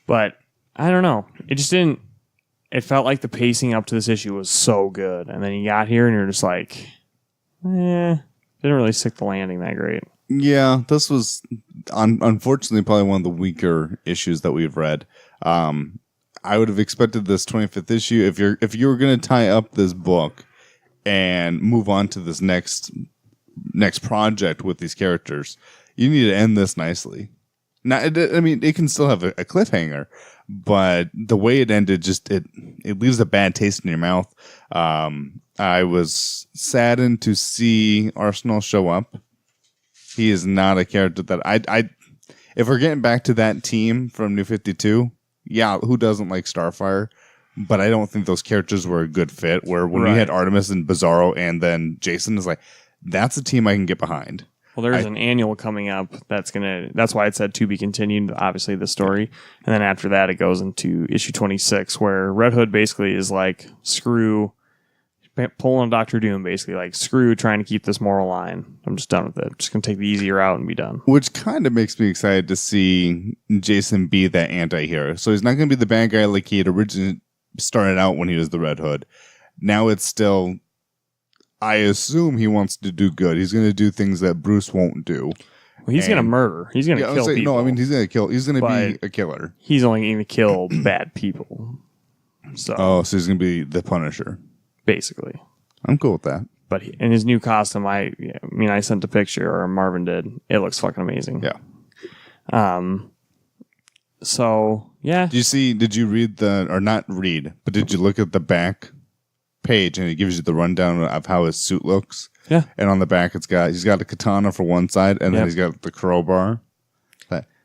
But... I don't know. It just didn't... It felt like the pacing up to this issue was so good. And then you got here and you're just like... didn't really stick the landing that great. Yeah, this was unfortunately probably one of the weaker issues that we've read. I would have expected this 25th issue. If you were going to tie up this book and move on to this next project with these characters, you need to end this nicely. Now, it can still have a cliffhanger, but the way it ended, it leaves a bad taste in your mouth. I was saddened to see Arsenal show up. He is not a character that if we're getting back to that team from New 52, yeah, who doesn't like Starfire? But I don't think those characters were a good fit. Where when we had Artemis and Bizarro and then Jason, is like, that's a team I can get behind. Well, there's an annual coming up that's why it said to be continued, obviously, the story. And then after that, it goes into issue 26, where Red Hood basically is like, screw, pulling Dr. Doom, basically, like, screw trying to keep this moral line. I'm just done with it. I'm just going to take the easier route and be done. Which kind of makes me excited to see Jason be that anti-hero. So he's not going to be the bad guy like he had originally started out when he was the Red Hood. Now it's still... I assume he wants to do good. He's going to do things that Bruce won't do. Well, he's going to murder. He's going to kill people. No, I mean, he's going to kill. He's going to be a killer. He's only going to kill bad people. So he's going to be the Punisher. Basically. I'm cool with that. But in his new costume, I sent a picture, or Marvin did. It looks fucking amazing. Yeah. So, yeah. Did you read but did you look at the back page, and it gives you the rundown of how his suit looks? Yeah. And on the back he's got a katana for one side, and then he's got the crowbar.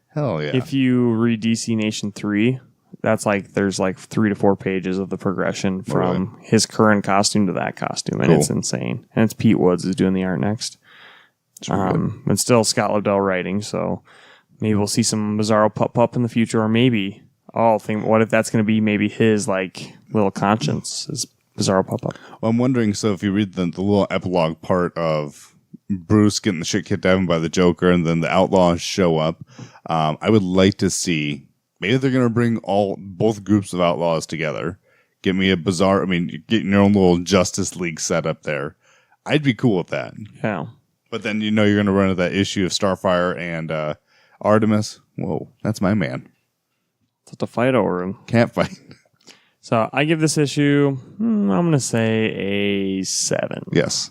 Hell yeah. If you read DC Nation 3, that's like, there's like 3 to 4 pages of the progression from his current costume to that costume, and it's insane. And it's Pete Woods who's doing the art next. And still Scott Lobdell writing, so maybe we'll see some Bizarro pup in the future, or maybe what if that's going to be maybe his like little conscience is Bizarro pop-up. Well, I'm wondering, so if you read the little epilogue part of Bruce getting the shit kicked out of him by the Joker, and then the Outlaws show up, I would like to see, maybe they're going to bring both groups of Outlaws together, Get me a bizarre. I mean, you're getting your own little Justice League setup there. I'd be cool with that. Yeah. But then you're going to run into that issue of Starfire and Artemis. Whoa, that's my man. It's to fight over him. Can't fight. So I give this issue, I'm going to say a 7. Yes.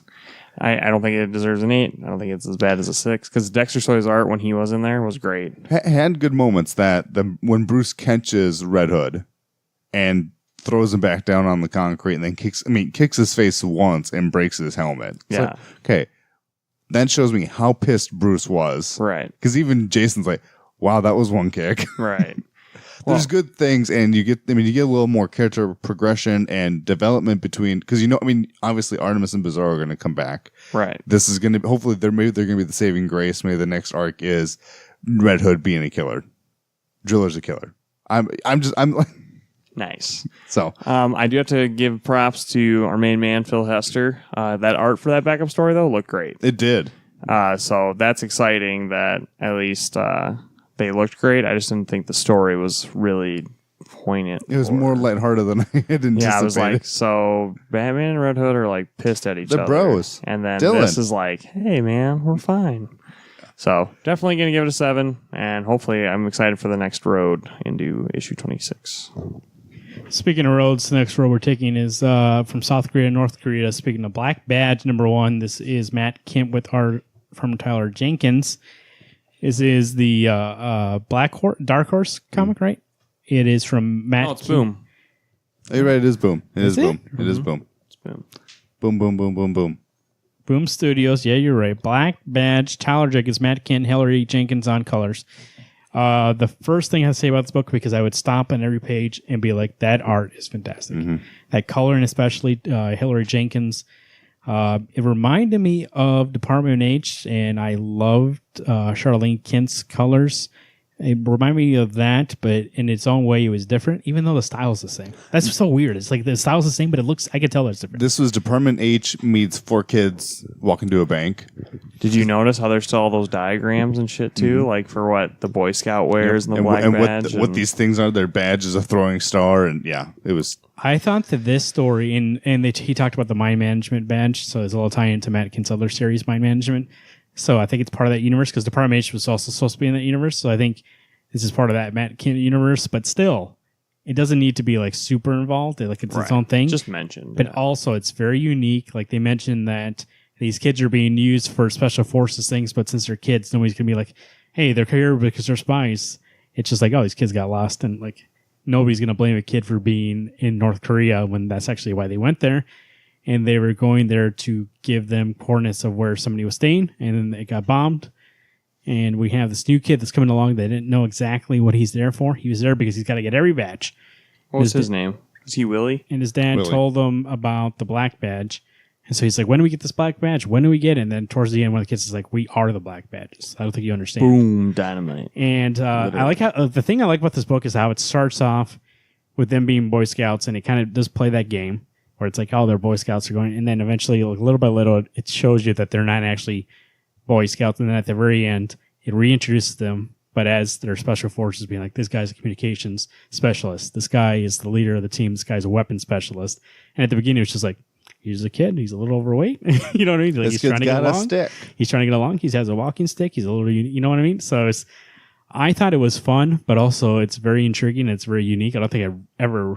I don't think it deserves an 8. I don't think it's as bad as a 6. Because Dexter Soy's art when he was in there was great. Had good moments when Bruce catches Red Hood and throws him back down on the concrete and then kicks his face once and breaks his helmet. It's Yeah. like, okay. That shows me how pissed Bruce was. Right. Because even Jason's like, wow, that was one kick. Right. There's good things, and you get a little more character progression and development between, because obviously Artemis and Bizarro are going to come back. Right. This is going to, hopefully they're going to be the saving grace. Maybe the next arc is Red Hood being a killer. Driller's a killer. I'm like, Nice. so. I do have to give props to our main man, Phil Hester. That art for that backup story, though, looked great. It did. So that's exciting that at least they looked great. I just didn't think the story was really poignant. It was more lighthearted than I had anticipated. Yeah, I was like, so Batman and Red Hood are like pissed at each They're other. bros. And then Dylan. this is like, hey man, we're fine. So definitely going to give it a 7. And hopefully I'm excited for the next road into issue 26. Speaking of roads, the next road we're taking is from South Korea to North Korea. Speaking of Black Badge, #1, this is Matt Kemp with art from Tyler Jenkins. This is the Dark Horse comic, right? It is from Matt. Oh, it's Boom. You're right, it is Boom. It is Boom. It is Mm-hmm. Boom. It's Boom. Boom, boom, boom, boom, boom. Boom Studios. Yeah, you're right. Black Badge, Tyler Jenkins, Matt Kent, Hillary Jenkins on colors. The first thing I say about this book, because I would stop on every page and be like, that art is fantastic. That coloring, especially Hillary Jenkins. It reminded me of Department H, and I loved Charlene Kent's colors. It reminded me of that, but in its own way, it was different, even though the style is the same. That's so weird. It's like the style's the same, but I could tell it's different. This was Department H meets 4 kids walking to a bank. Did you notice how there's still all those diagrams and shit too? Like for what the Boy Scout wears and the black badge? What these things are, their badge is a throwing star, and yeah, it was... I thought that this story, he talked about the mind management badge, so there's a little tie into Matt Kent's other series, Mind Management. So I think it's part of that universe, because Department H was also supposed to be in that universe, so I think this is part of that Matt Kent universe, but still, it doesn't need to be like super involved. Like it's its own thing. Just mentioned. But also, it's very unique. Like they mentioned that these kids are being used for special forces things, but since they're kids, nobody's going to be like, hey, they're here because they're spies. It's just like, oh, these kids got lost, and like nobody's going to blame a kid for being in North Korea when that's actually why they went there. And they were going there to give them coordinates of where somebody was staying, and then it got bombed. And we have this new kid that's coming along. They didn't know exactly what he's there for. He was there because he's got to get every badge. What was his name? Was he Willie? And his dad Willie. told him about the black badge. And so he's like, when do we get this black badge? When do we get it? And then towards the end, one of the kids is like, we are the black badges. I don't think you understand. Boom, dynamite. And I like how the thing I like about this book is how it starts off with them being Boy Scouts, and it kind of does play that game where it's like, oh, they're Boy Scouts are going, and then eventually, like, little by little, it shows you that they're not actually Boy Scouts, and then at the very end, it reintroduces them, but as their special forces, being like, this guy's a communications specialist, this guy is the leader of the team, this guy's a weapons specialist, and at the beginning, it's just like, he's a kid, he's a little overweight, you know what I mean? Like, This he's kid's trying to get got a along. stick. He's trying to get along. He has a walking stick. He's a little, you know what I mean? So I thought it was fun, but also it's very intriguing. It's very unique. I don't think I've ever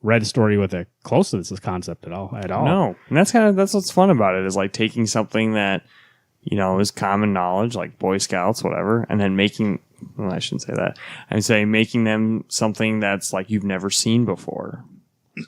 read a story with a close to this concept at all. No, and that's what's fun about it, is like taking something that, you know, is common knowledge, like Boy Scouts, whatever, and then I shouldn't say that. I'm saying making them something that's like you've never seen before.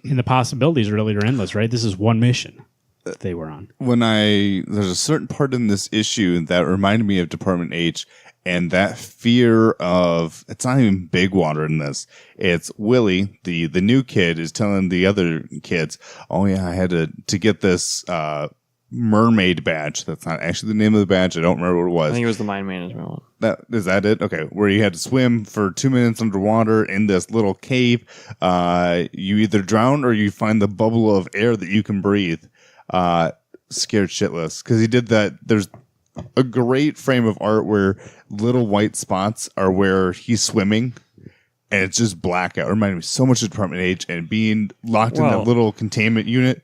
And the possibilities really are endless, right? This is one mission that they were on. There's a certain part in this issue that reminded me of Department H, and that fear of, it's not even Big Water in this. It's Willie, the new kid, is telling the other kids, oh yeah, I had to get this mermaid badge. That's not actually the name of the badge. I don't remember what it was. I think it was the mind management one. Is that it? Okay. Where you had to swim for 2 minutes underwater in this little cave. You either drown or you find the bubble of air that you can breathe. Scared shitless. Because he did that. There's a great frame of art where little white spots are where he's swimming. and it's just blackout. It reminded me so much of Department H and being locked in that little containment unit.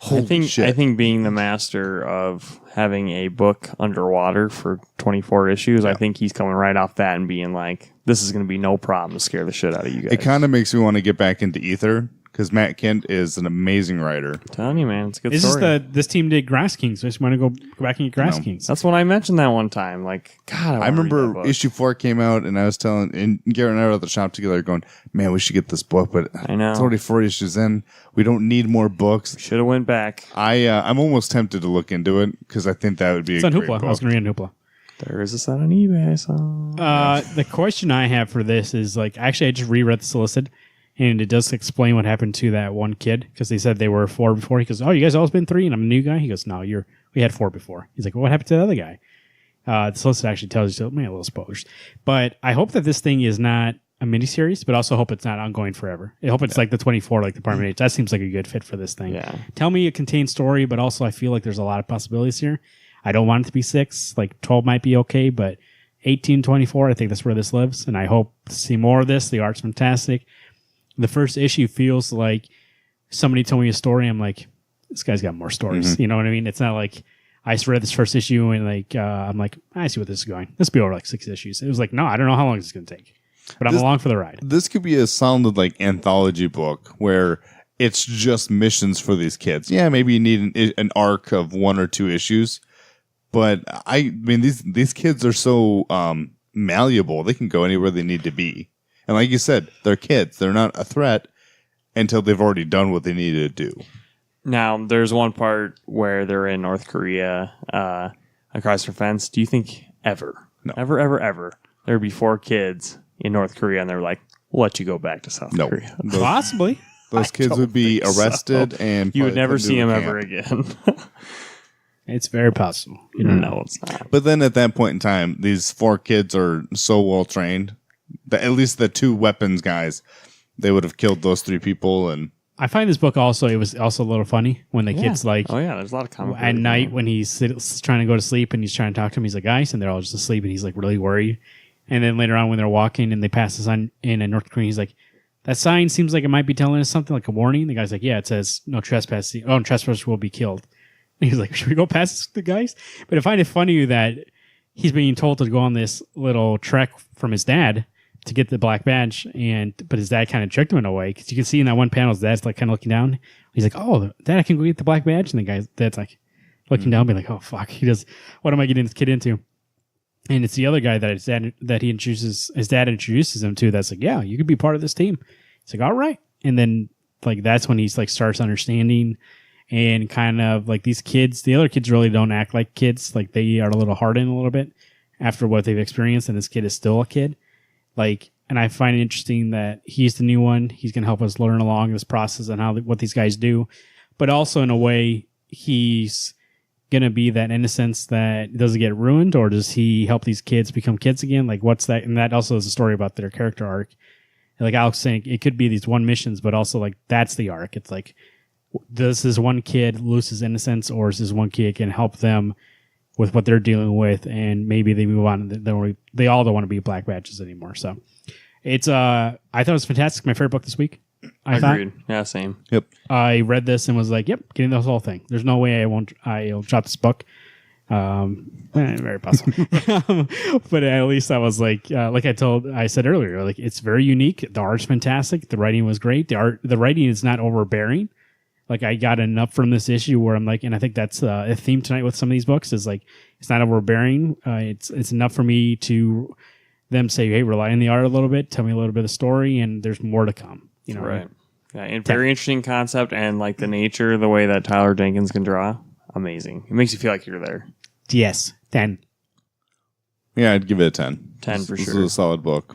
Holy shit. I think being the master of having a book underwater for 24 issues, I think he's coming right off that and being like, this is going to be no problem to scare the shit out of you guys. It kind of makes me want to get back into Ether because Matt Kent is an amazing writer. I'm telling you, man, it's a good It's story. just this team did Grass Kings, so I just want to go back and get Grass Kings. That's what I mentioned that one time. Like, God, I remember issue 4 came out, and I was telling, and Garrett and I were at the shop together going, man, we should get this book, but I know. it's already 4 issues in. We don't need more books. Should have went back. I'm almost tempted to look into it because I think that would be It's a on great Hoopla. book. I was going to read on Hoopla. There is a set on eBay. So The question I have for this is actually I just reread the solicit, and it does explain what happened to that one kid because they said they were 4 before. He goes, "Oh, you guys always been 3, and I'm a new guy." He goes, "No, we had 4 before." He's like, well, "What happened to the other guy?" The solicit actually tells you, man, a little spoilers. But I hope that this thing is not a miniseries, but also hope it's not ongoing forever. I hope it's like the 24, like Department H. That seems like a good fit for this thing. Yeah. Tell me a contained story, but also I feel like there's a lot of possibilities here. I don't want it to be 6. Like 12 might be okay, but 18, 24, I think that's where this lives. And I hope to see more of this. The art's fantastic. The first issue feels like somebody told me a story. I'm like, this guy's got more stories. You know what I mean? It's not like I just read this first issue and I'm like, I see where this is going. This will be over like 6 issues. It was like, no, I don't know how long this is going to take, but I'm along for the ride. This could be a solid like anthology book where it's just missions for these kids. Yeah, maybe you need an arc of 1 or 2 issues, but I mean these kids are so malleable. They can go anywhere they need to be. And like you said, they're kids. They're not a threat until they've already done what they needed to do. now there's one part where they're in North Korea, across the fence. Do you think ever there'd be 4 kids in North Korea and they're like, we'll let you go back to South No. Korea? Possibly. Those kids would be arrested and You would probably never put see into them a ever camp. again. It's very possible. You don't know. No, it's not. But then at that point in time, these 4 kids are so well trained that at least the 2 weapons guys, they would have killed those 3 people. And I find this book it was also a little funny when the kid's like, Oh yeah, there's a lot of comic at relief night in it. when he's trying to go to sleep and he's trying to talk to him, he's like, guys, and they're all just asleep and he's like really worried. And then later on when they're walking and they pass the sign in North Korea, he's like, that sign seems like it might be telling us something like a warning. The guy's like, yeah, it says no trespassing. Oh, and trespassers will be killed. And he's like, should we go past the guys? But I find it funny that he's being told to go on this little trek from his dad to get the black badge, but his dad kind of tricked him in a way because you can see in that one panel his dad's like kind of looking down. He's like, "Oh, Dad, I can go get the black badge," and the dad's like looking down, being like, "Oh fuck, what am I getting this kid into?" And it's the other guy that his dad introduces him to. That's like, "Yeah, you could be part of this team." It's like, "All right," and then like that's when he's like starts understanding and kind of like these kids. The other kids really don't act like kids. Like they are a little hardened a little bit after what they've experienced, and this kid is still a kid. Like, and I find it interesting that he's the new one. He's going to help us learn along this process and what these guys do. But also in a way, he's going to be that innocence that doesn't get ruined, or does he help these kids become kids again? Like, what's that? And that also is a story about their character arc. Like Alex saying, it could be these one missions, but also like that's the arc. It's like, does this one kid lose his innocence, or is this one kid can help them with what they're dealing with, and maybe they move on. They all don't want to be black badges anymore. So it's I thought it was fantastic. My favorite book this week. Agreed. Yeah, same. yep. I read this and was like, yep, getting the whole thing. There's no way I'll drop this book. Very possible. But at least I was like I said earlier, like it's very unique. The art's fantastic. The writing was great. The writing is not overbearing. Like I got enough from this issue where I'm like, and I think that's a theme tonight with some of these books is like, it's not overbearing. It's enough for me to them say, hey, rely on the art a little bit. Tell me a little bit of the story, and there's more to come. You know, Right. Yeah, and very interesting concept, and like the nature, the way that Tyler Jenkins can draw, amazing. It makes you feel like you're there. Yes, 10. Yeah, I'd give it a 10. 10 for This sure. is a solid book.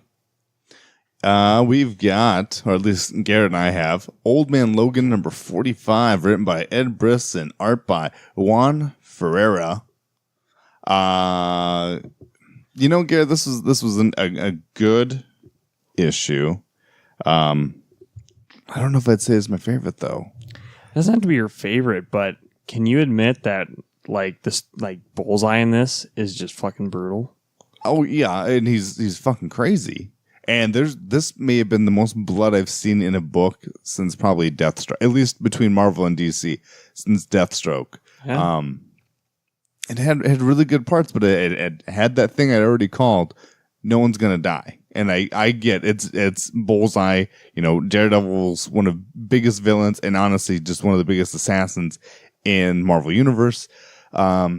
We've got, or at least Garrett and I have, Old Man Logan number 45, written by Ed Briss and art by Juan Ferreira. Garrett, this was a good issue. I don't know if I'd say it's my favorite though. It doesn't have to be your favorite, but can you admit that like this, like Bullseye in this is just fucking brutal? Oh yeah, and he's fucking crazy. And this may have been the most blood I've seen in a book since probably Deathstroke, at least between Marvel and DC, since Deathstroke. Yeah. It had really good parts, but it had that thing I'd already called. No one's gonna die, and I get it's Bullseye. Daredevil's one of the biggest villains, and honestly, just one of the biggest assassins in Marvel Universe. But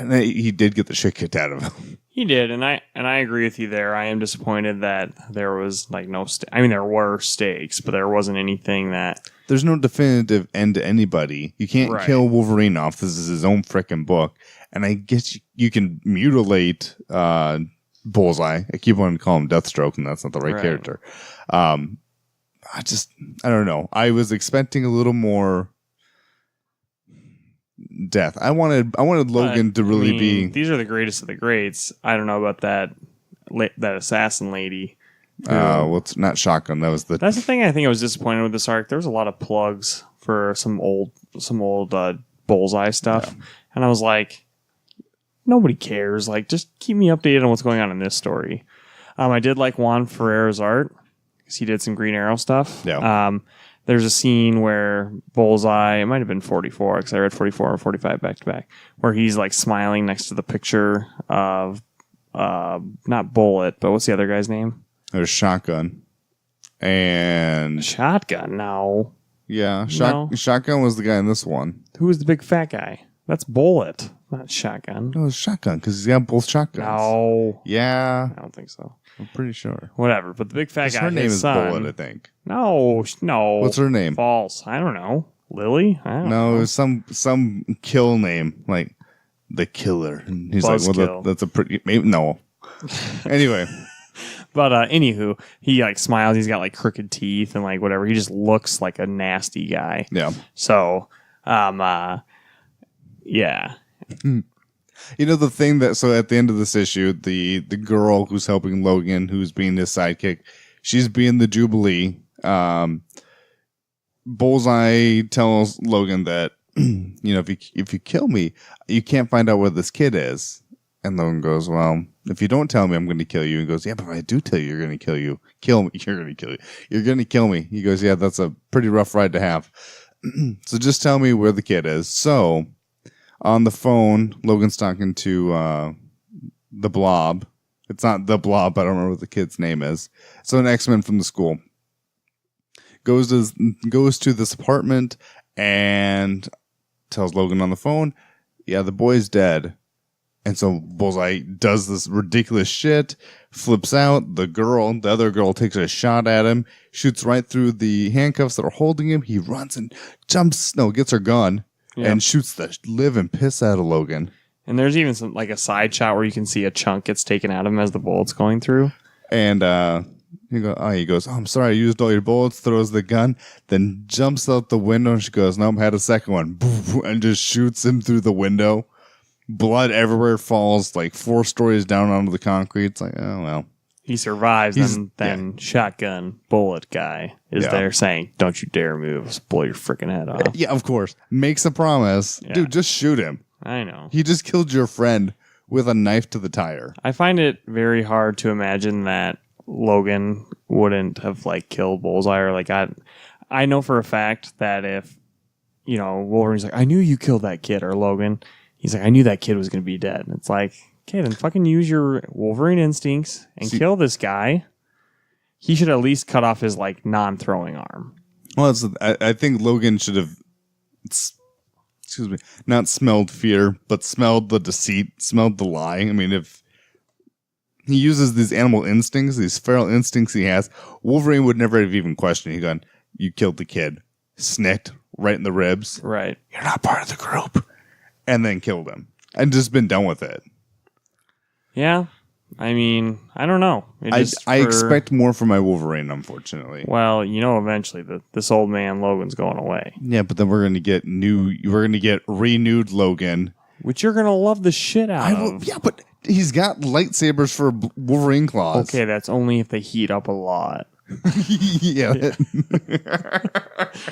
he did get the shit kicked out of him. He did, and I agree with you there. I am disappointed that there was like no. There were stakes, but there wasn't anything that. There's no definitive end to anybody. You can't kill Wolverine off. This is his own frickin' book, and I guess you can mutilate Bullseye. I keep wanting to call him Deathstroke, and that's not the right character. I don't know. I was expecting a little more death. I wanted Logan to really be. These are the greatest of the greats. I don't know about that assassin lady. Well, it's not Shotgun. That's the thing. I think I was disappointed with this arc. There was a lot of plugs for some old Bullseye stuff, and I was like, nobody cares. Like, just keep me updated on what's going on in this story. I did like Juan Ferrera's art because he did some Green Arrow stuff. Yeah. There's a scene where Bullseye, it might have been 44 because I read 44 and 45 back to back, where he's like smiling next to the picture of not Bullet, but what's the other guy's name? There's Shotgun. And Shotgun, no. Yeah, No. Shotgun was the guy in this one. Who was the big fat guy? That's Bullet, not Shotgun. No, it's Shotgun because he's got both shotguns. No. Yeah, I don't think so. I'm pretty sure. Whatever, but the big fat guy, Her name his is son, Bullet, I think. No. What's her name? False. I don't know. Lily? I don't No, know. it was some kill name, like the Killer. And he's like, well, that's a pretty... Maybe, no. Anyway. But anywho, he like smiles. He's got like crooked teeth and like whatever. He just looks like a nasty guy. Yeah. So, yeah. The thing that... So at the end of this issue, the girl who's helping Logan, who's being his sidekick, she's being the Jubilee. Bullseye tells Logan that, if you kill me, you can't find out where this kid is. And Logan goes, well, if you don't tell me, I'm going to kill you. He goes, yeah, but if I do tell you, you're going to kill you. Kill me. You're going to kill you. You're going to kill me. He goes, yeah, that's a pretty rough ride to have. So just tell me where the kid is. So on the phone, Logan's talking to the Blob. It's not the Blob. I don't remember what the kid's name is. So an X-Men from the school goes to this apartment and tells Logan on the phone, yeah, the boy's dead. And so Bullseye does this ridiculous shit, flips out. The other girl takes a shot at him, shoots right through the handcuffs that are holding him. He runs and gets her gun and shoots the live and piss out of Logan. And there's even some like a side shot where you can see a chunk gets taken out of him as the bullet's going through. And he goes, oh, I'm sorry, I used all your bullets, throws the gun, then jumps out the window, and she goes, nope, had a second one, and just shoots him through the window. Blood everywhere, falls like 4 stories down onto the concrete. It's like, oh, well. He survives, and then Shotgun Bullet guy is there saying, don't you dare move, I'll blow your freaking head off. Yeah, of course. Makes a promise. Yeah. Dude, just shoot him. I know. He just killed your friend with a knife to the tire. I find it very hard to imagine that Logan wouldn't have like killed Bullseye, or like I know for a fact that if Wolverine's like, I knew you killed that kid, or Logan, he's like, I knew that kid was going to be dead. And it's like, okay, then fucking use your Wolverine instincts and kill this guy. He should at least cut off his like non-throwing arm. Well, I think Logan should have, not smelled fear, but smelled the deceit, smelled the lie. I mean, if he uses these animal instincts, these feral instincts he has, Wolverine would never have even questioned. He'd gone, you killed the kid, snicked right in the ribs. Right. You're not part of the group. And then killed him. And just been done with it. Yeah. I mean, I don't know. I expect more from my Wolverine, unfortunately. Well, eventually this old man Logan's going away. Yeah, but then we're going to get renewed Logan. Which you're going to love the shit out of. Yeah, but he's got lightsabers for Wolverine claws. Okay, that's only if they heat up a lot. Yeah.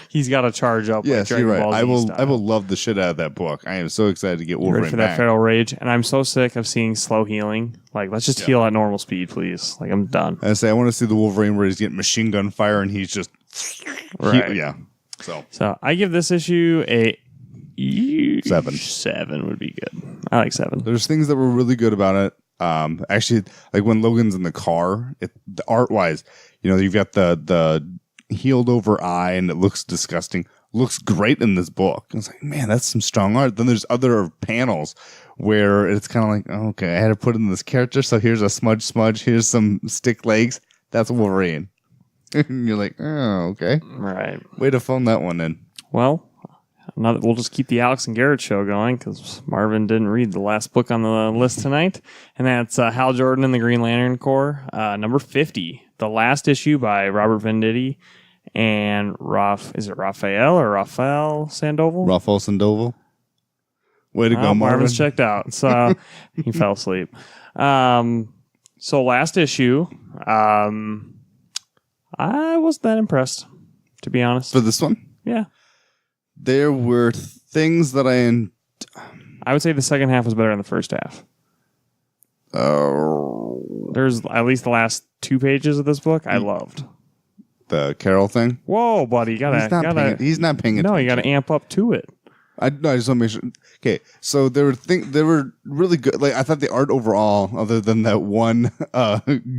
He's got to charge up. Yes, like you're right. Dragon Ball Z I style. will love the shit out of that book. I am so excited to get Ready Wolverine for that back. feral rage, and I'm so sick of seeing slow healing. Like, let's just heal at normal speed, please. Like, I'm done. I say I want to see the Wolverine where he's getting machine gun fire and he's just Right. yeah. So I give this issue a 7. 7 would be good. I like 7. There's things that were really good about it. Actually, like when Logan's in the car, the art wise, you've got the healed over eye and it looks disgusting. Looks great in this book. I was like, man, that's some strong art. Then there's other panels where it's kind of like, oh, okay, I had to put in this character. So here's a smudge. Here's some stick legs. That's Wolverine. And you're like, oh, okay. Right. Way to phone that one in. Well, we'll just keep the Alex and Garrett show going because Marvin didn't read the last book on the list tonight. And that's Hal Jordan and the Green Lantern Corps, number 50. The last issue by Robert Venditti and Raphael Sandoval? Raphael Sandoval. Way to go, Marvin. Marvin's checked out. So he fell asleep. So last issue, I wasn't that impressed, to be honest. For this one? Yeah. There were things that I would say the second half was better than the first half. There's at least the last 2 pages of this book I loved. The Carol thing? Whoa, buddy, He's not paying attention. No, you gotta amp up to it. I just want to make sure. Okay, so there were really good. Like I thought the art overall, other than that one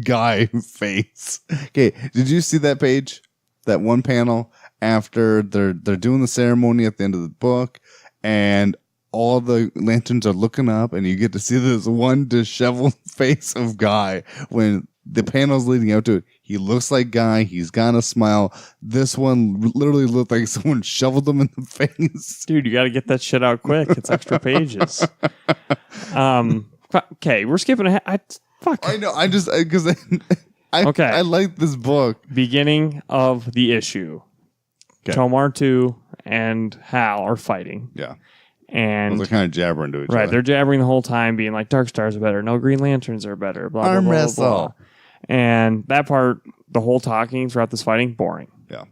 guy face. Okay, did you see that page? That one panel after they're doing the ceremony at the end of the book, and all the lanterns are looking up, and you get to see this one disheveled face of Guy when the panel's leading up to it. He looks like Guy. He's got a smile. This one literally looked like someone shoveled him in the face. Dude, you got to get that shit out quick. It's extra pages. Okay, we're skipping ahead. Fuck. I know. I just because Okay. I like this book. Beginning of the issue. Okay. Tomar 2 and Hal are fighting. Yeah. And They're kind of jabbering to each right, other. they're jabbering the whole time, being like, Dark Stars are better. No, Green Lanterns are better. Blah, blah, Arm blah, wrestle. blah, blah. And that part, the whole talking throughout this fighting, boring. Yeah.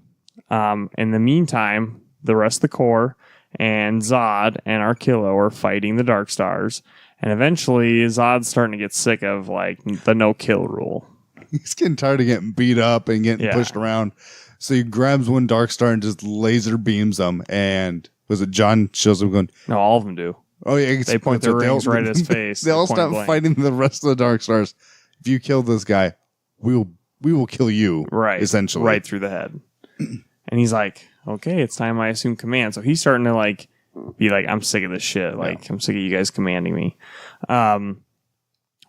In the meantime, the rest of the Corps and Zod and Arkillo are fighting the Dark Stars. And eventually, Zod's starting to get sick of like the no-kill rule. He's getting tired of getting beat up and getting pushed around. So he grabs one Dark Star and just laser beams them. And was it John shows up going, No, all of them do. oh, yeah. They point their rings right at his face. They all point stop blank. fighting the rest of the Dark Stars. If you kill this guy, we will kill you. Right. Essentially. Right through the head. And he's like, okay, it's time I assume command. So he's starting to like be like, I'm sick of this shit. Like, I'm sick of you guys commanding me.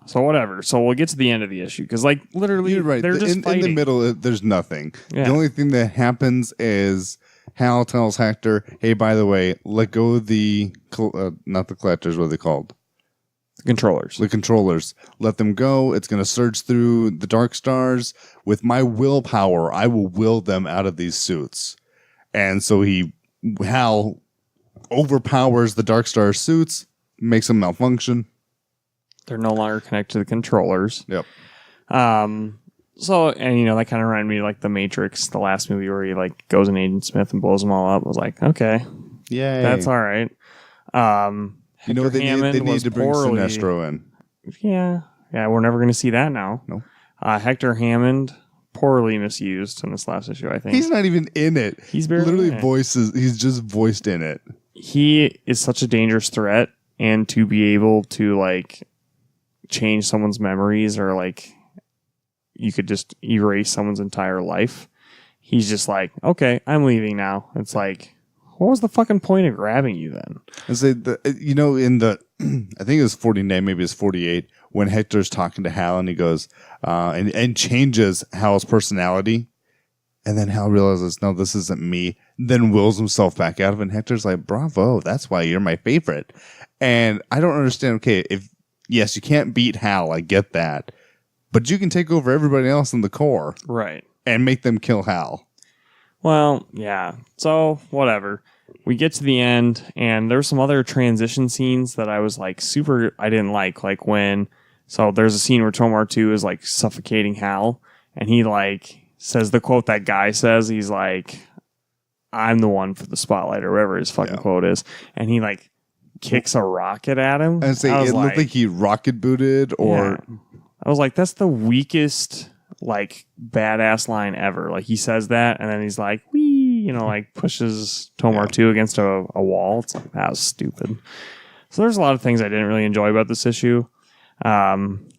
So whatever. So we'll get to the end of the issue because, like, literally, You're right. they're just in fighting. the middle, there's nothing. Yeah. The only thing that happens is Hal tells Hector, hey, by the way, let go of the, not the collectors, what are they called? The controllers. The controllers. Let them go. It's going to surge through the Dark Stars. With my willpower, I will will them out of these suits. And so Hal overpowers the Dark Star suits, makes them malfunction. They're no longer connected to the controllers. Yep. So, and that kind of reminded me of like The Matrix, the last movie where he like goes in Agent Smith and blows them all up. I was like, okay, Yay. that's all right. You know what they need? They need to bring Sinestro in. Yeah, we're never going to see that now. No. Hector Hammond, poorly misused in this last issue, I think. He's not even in it. He's barely literally in it. He's just voiced in it. He is such a dangerous threat, and to be able to like change someone's memories or like you could just erase someone's entire life. He's just like, okay, I'm leaving now. It's like, what was the fucking point of grabbing you then? I say, in the, I think it was 49, maybe it's 48, when Hector's talking to Hal and he goes, and changes Hal's personality. And then Hal realizes, no, this isn't me. Then wills himself back out of it. And Hector's like, bravo, that's why you're my favorite. And I don't understand, okay, yes, you can't beat Hal, I get that. But you can take over everybody else in the Corps. Right. And make them kill Hal. Well, yeah. So, whatever. We get to the end, and there's some other transition scenes that I was like I didn't like when, so there's a scene where Tomar 2 is like suffocating Hal, and he like says the quote that guy says. He's like, I'm the one for the spotlight, or whatever his fucking quote is. And he like kicks a rocket at him. And say it looked like he rocket booted or... Yeah. I was like, that's the weakest, like, badass line ever. Like, he says that, and then he's like, wee, you know, like, pushes Tomar 2 against a wall. It's like, that was stupid. So there's a lot of things I didn't really enjoy about this issue. And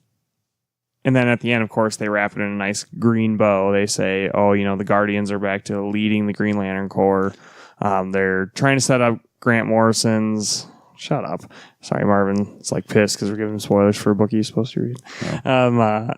then at the end, of course, they wrap it in a nice green bow. They say, oh, you know, the Guardians are back to leading the Green Lantern Corps. They're trying to set up Grant Morrison's... Shut up. Sorry, Marvin. It's like pissed because we're giving him spoilers for a book he's supposed to read. Oh.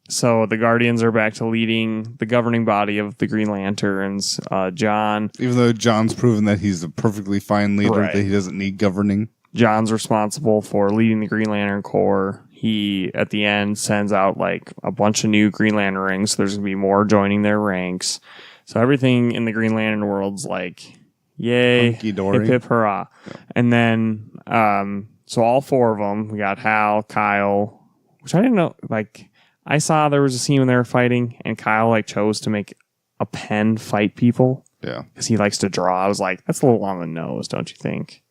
So the Guardians are back to leading the governing body of the Green Lanterns. John... Even though John's proven that he's a perfectly fine leader, Right. that he doesn't need governing. John's responsible for leading the Green Lantern Corps. He, at the end, sends out like a bunch of new Green Lantern rings. So there's going to be more joining their ranks. So everything in the Green Lantern world's like... Yay, Hunky-dory. hip hip hurrah. Yeah. And then, so all four of them, we got Hal, Kyle, which I didn't know, like, I saw there was a scene when they were fighting, and Kyle, like, chose to make a pen fight people. Yeah. Because he likes to draw. I was like, that's a little on the nose, don't you think?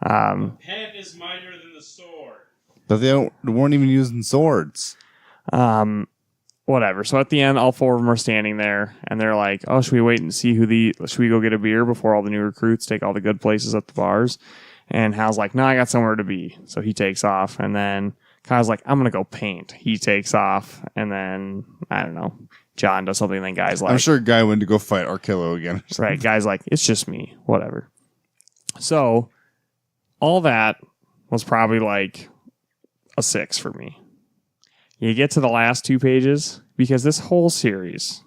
Pen is mightier than the sword. But they weren't even using swords. Whatever. So at the end, all four of them are standing there, and they're like, "Oh, should we wait and see should we go get a beer before all the new recruits take all the good places at the bars?" And Hal's like, "No, I got somewhere to be." So he takes off, and then Kyle's like, "I'm gonna go paint." He takes off, and then I don't know. John does something, and then Guy's like, I'm sure Guy went to go fight Arkillo again. Right. Guy's like, "It's just me. Whatever." So all that was probably like a 6 for me. You get to the last 2 pages, because this whole series,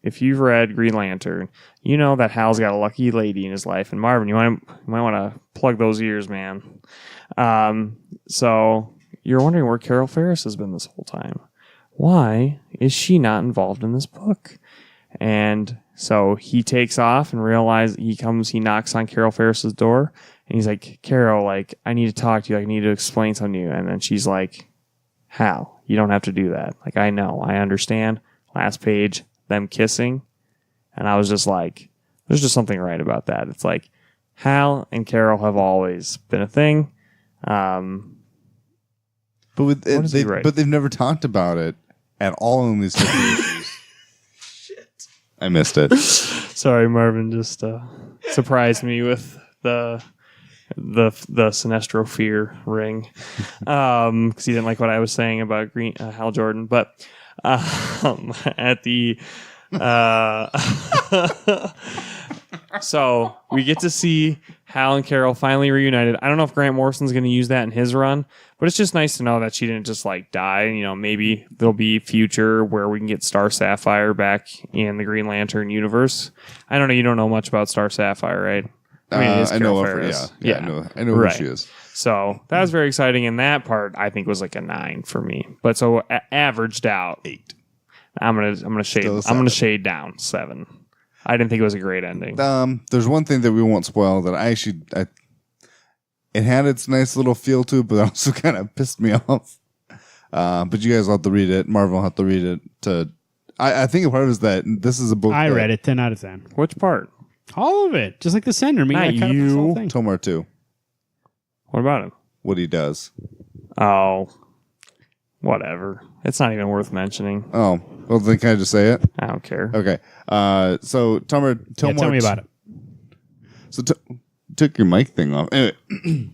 if you've read Green Lantern, you know that Hal's got a lucky lady in his life. And Marvin, you might want to plug those ears, man. So you're wondering where Carol Ferris has been this whole time. Why is she not involved in this book? And so he takes off and realizes he knocks on Carol Ferris's door, and he's like, "Carol, like, I need to talk to you. Like, I need to explain something to you." And then she's like, "Hal, you don't have to do that. Like, I know, I understand." Last page, them kissing. And I was just like, there's just something right about that. It's like, Hal and Carol have always been a thing. But they've never talked about it at all in these issues. Shit. I missed it. Sorry, Marvin just surprised me with the Sinestro Fear ring, because he didn't like what I was saying about Hal Jordan. But at the so we get to see Hal and Carol finally reunited. I don't know if Grant Morrison's going to use that in his run, but it's just nice to know that she didn't just like die. You know, maybe there'll be future where we can get Star Sapphire back in the Green Lantern universe. I don't know. You don't know much about Star Sapphire, right? I mean, it is Carol Ferris. Yeah. I know who she is. So that was very exciting, and that part I think was like a 9 for me. But so averaged out 8. I'm gonna shade down 7. I didn't think it was a great ending. There's one thing that we won't spoil that it had its nice little feel to it, but also kind of pissed me off. But you guys will have to read it. Marvel will have to read it. I think part of it is that this is a book. I read it 10 out of 10. Which part? All of it, just like the sender. Not you. Tomar 2. What about him? What he does. Oh, whatever. It's not even worth mentioning. Oh, well, then can I just say it? I don't care. Okay. So Tomar. Tell me about it. So took your mic thing off. Anyway.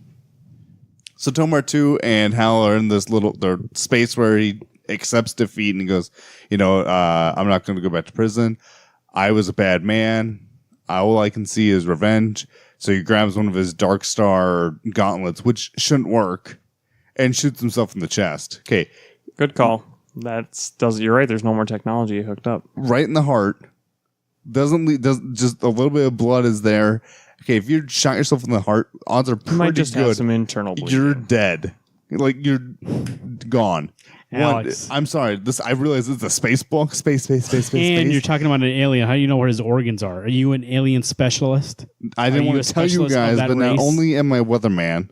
So Tomar 2 and Hal are in this their space where he accepts defeat and he goes, I'm not going to go back to prison. I was a bad man. All I can see is revenge. So he grabs one of his Dark Star gauntlets, which shouldn't work, and shoots himself in the chest. Okay. Good call. You're right. There's no more technology hooked up. Right in the heart. Just a little bit of blood is there. Okay, if you shot yourself in the heart, odds are pretty you might just good. Have some internal bleeding. You're dead. Like, you're gone. Alex. I'm sorry. I realize it's a space book. Space. And you're talking about an alien. How do you know where his organs are? Are you an alien specialist? I didn't want to tell you guys, but not only am I a weatherman,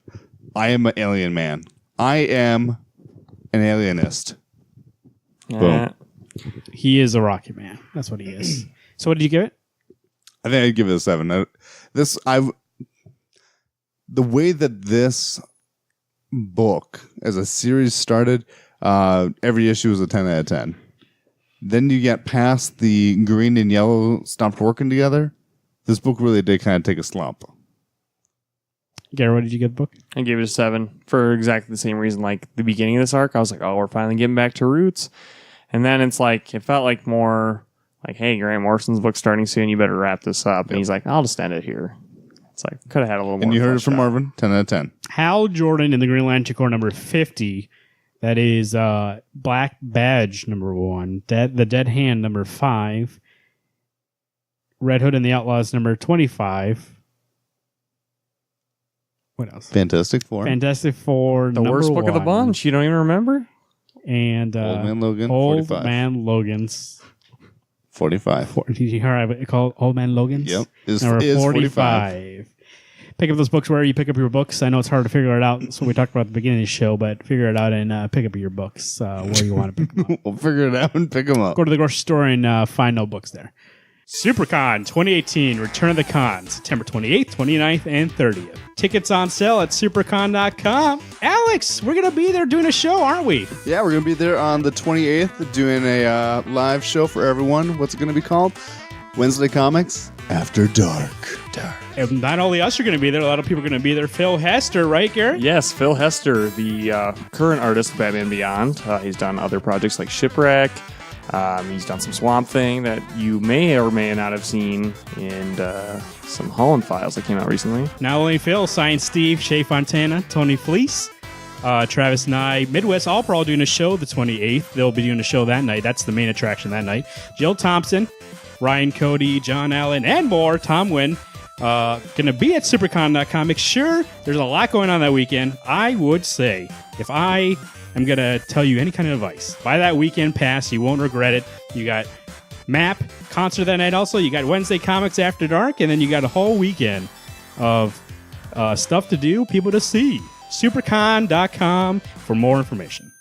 I am an alien man. I am an alienist. Boom. He is a Rocket Man. That's what he is. So what did you give it? I think I'd give it a 7. The way that this book as a series started, every issue was a 10 out of 10. Then you get past the green and yellow stopped working together. This book really did kind of take a slump. Gary, what did you give the book? I gave it a 7 for exactly the same reason. Like the beginning of this arc, I was like, oh, we're finally getting back to roots. And then it's like, it felt like more like, hey, Grant Morrison's book's starting soon. You better wrap this up. And he's like, I'll just end it here. It's like, could have had a little more. And you heard it from out. Marvin, 10 out of 10. Hal Jordan in the Green Lantern Corps number 50. That is Black Badge number 1. The Dead Hand number 5. Red Hood and the Outlaws number 25. What else? Fantastic Four. Fantastic Four. The worst book of the bunch. You don't even remember? And Old Man Logan, Old 45. Man Logan's 45. Did you hear I called Old Man Logan's? Yep. Is Number 45. 45. Pick up those books wherever you pick up your books. I know it's hard to figure it out. That's what we talked about at the beginning of the show, but figure it out and pick up your books where you want to pick them up. We'll figure it out and pick them up. Go to the grocery store and find no books there. Supercon 2018, Return of the Con, September 28th, 29th, and 30th. Tickets on sale at supercon.com. Alex, we're going to be there doing a show, aren't we? Yeah, we're going to be there on the 28th doing a live show for everyone. What's it going to be called? Wednesday Comics After Dark. And not only us are going to be there, a lot of people are going to be there. Phil Hester, right, Garrett? Yes, Phil Hester, the current artist of Batman Beyond. He's done other projects like Shipwreck. He's done some Swamp Thing that you may or may not have seen, and some Holland Files that came out recently. Not only Phil, Science Steve, Shay Fontana, Tony Fleece, Travis Nye, Midwest all doing a show the 28th. They'll be doing a show that night. That's the main attraction that night. Jill Thompson, Ryan Cody, John Allen, and more. Tom Wynn. Going to be at supercon.com. Make sure there's a lot going on that weekend. I would say, if I am going to tell you any kind of advice, buy that weekend pass. You won't regret it. You got MAP concert that night also. You got Wednesday Comics After Dark. And then you got a whole weekend of stuff to do, people to see. Supercon.com for more information.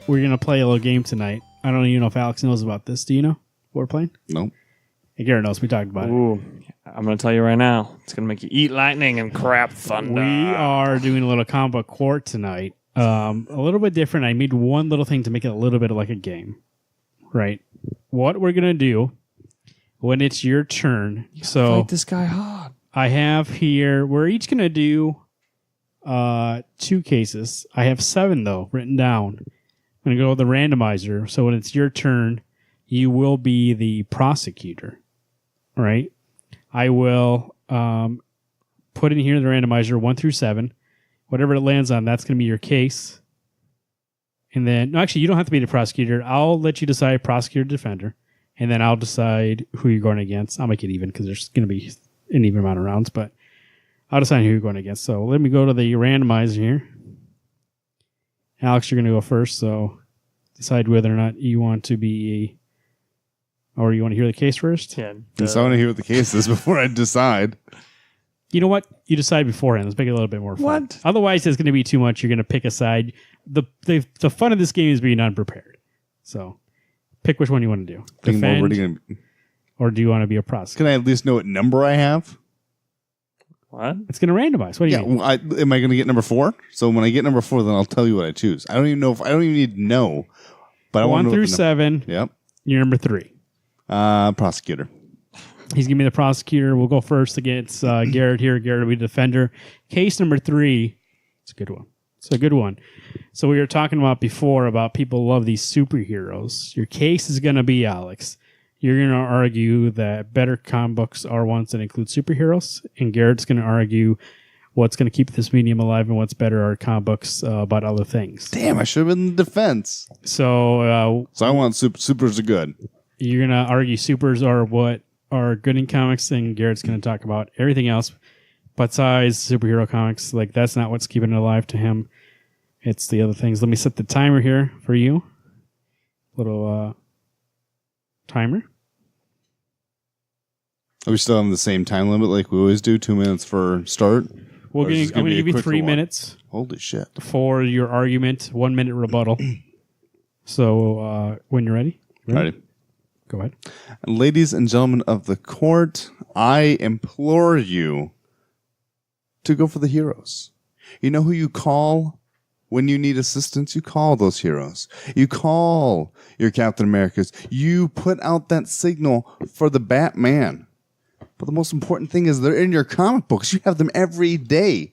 We're going to play a little game tonight. I don't even know if Alex knows about this. Do you know what we're playing? Nope. Hey, Garrett knows. We talked about it. Ooh, I'm going to tell you right now. It's going to make you eat lightning and crap thunder. We are doing a little combo court tonight. A little bit different. I made one little thing to make it a little bit like a game. Right? What we're going to do when it's your turn. So Fight this guy hard. I have here, we're each going to do 2 cases. I have 7, though, written down. I'm going to go with the randomizer. So when it's your turn, you will be the prosecutor. Right? I will put in here the randomizer 1 through 7. Whatever it lands on, that's going to be your case. And then, no, actually, you don't have to be the prosecutor. I'll let you decide prosecutor, defender. And then I'll decide who you're going against. I'll make it even because there's going to be an even amount of rounds. But I'll decide who you're going against. So let me go to the randomizer here. Alex, you're going to go first. So decide whether or not you want to be... Or you want to hear the case first? Yeah. So I want to hear what the case is before I decide. You know what? You decide beforehand. Let's make it a little bit more fun. What? Otherwise, it's going to be too much. You're going to pick a side. The fun of this game is being unprepared. So pick which one you want to do. Think about what Defend, are you or do you want to be a prosecutor? Can I at least know what number I have? What? It's going to randomize. What do you mean? Well, am I going to get number 4? So when I get number 4, then I'll tell you what I choose. I don't even need to know. But I want 1 to know through 7. Yep. You're number 3. Prosecutor. He's going to be the prosecutor. We'll go first against Garrett here. Garrett will be the defender. Case number 3. It's a good one. It's a good one. So we were talking about before about people love these superheroes. Your case is going to be, Alex, you're going to argue that better comic books are ones that include superheroes. And Garrett's going to argue what's going to keep this medium alive and what's better are comic books about other things. Damn, I should have been in the defense. So I want supers are good. You're going to argue supers are what are good in comics, and Garrett's going to talk about everything else besides superhero comics. Like, that's not what's keeping it alive to him. It's the other things. Let me set the timer here for you. Little timer. Are we still having the same time limit like we always do? 2 minutes for start? I'm going to give you quicker 3 one? minutes Holy shit. for your argument, 1 minute rebuttal. So when you're ready? Ready. Go ahead. Ladies and gentlemen of the court, I implore you to go for the heroes. You know who you call when you need assistance? You call those heroes. You call your Captain Americas. You put out that signal for the Batman. But the most important thing is they're in your comic books. You have them every day.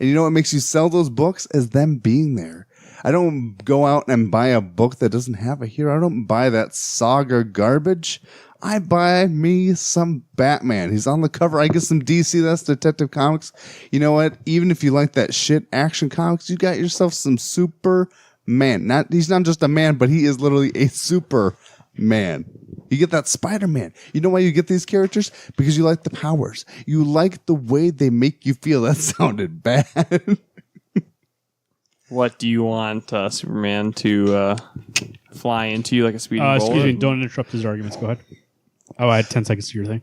And you know what makes you sell those books? Is them being there. I don't go out and buy a book that doesn't have a hero. I don't buy that saga garbage. I buy me some Batman. He's on the cover. I get some DC. That's Detective Comics. You know what? Even if you like that shit action comics, you got yourself some Superman. He's not just a man, but he is literally a Superman. You get that Spider-Man. You know why you get these characters? Because you like the powers. You like the way they make you feel. That sounded bad. What do you want Superman to fly into you like a speeding bullet? Excuse me, don't interrupt his arguments. Go ahead. Oh, I had 10 seconds to your thing.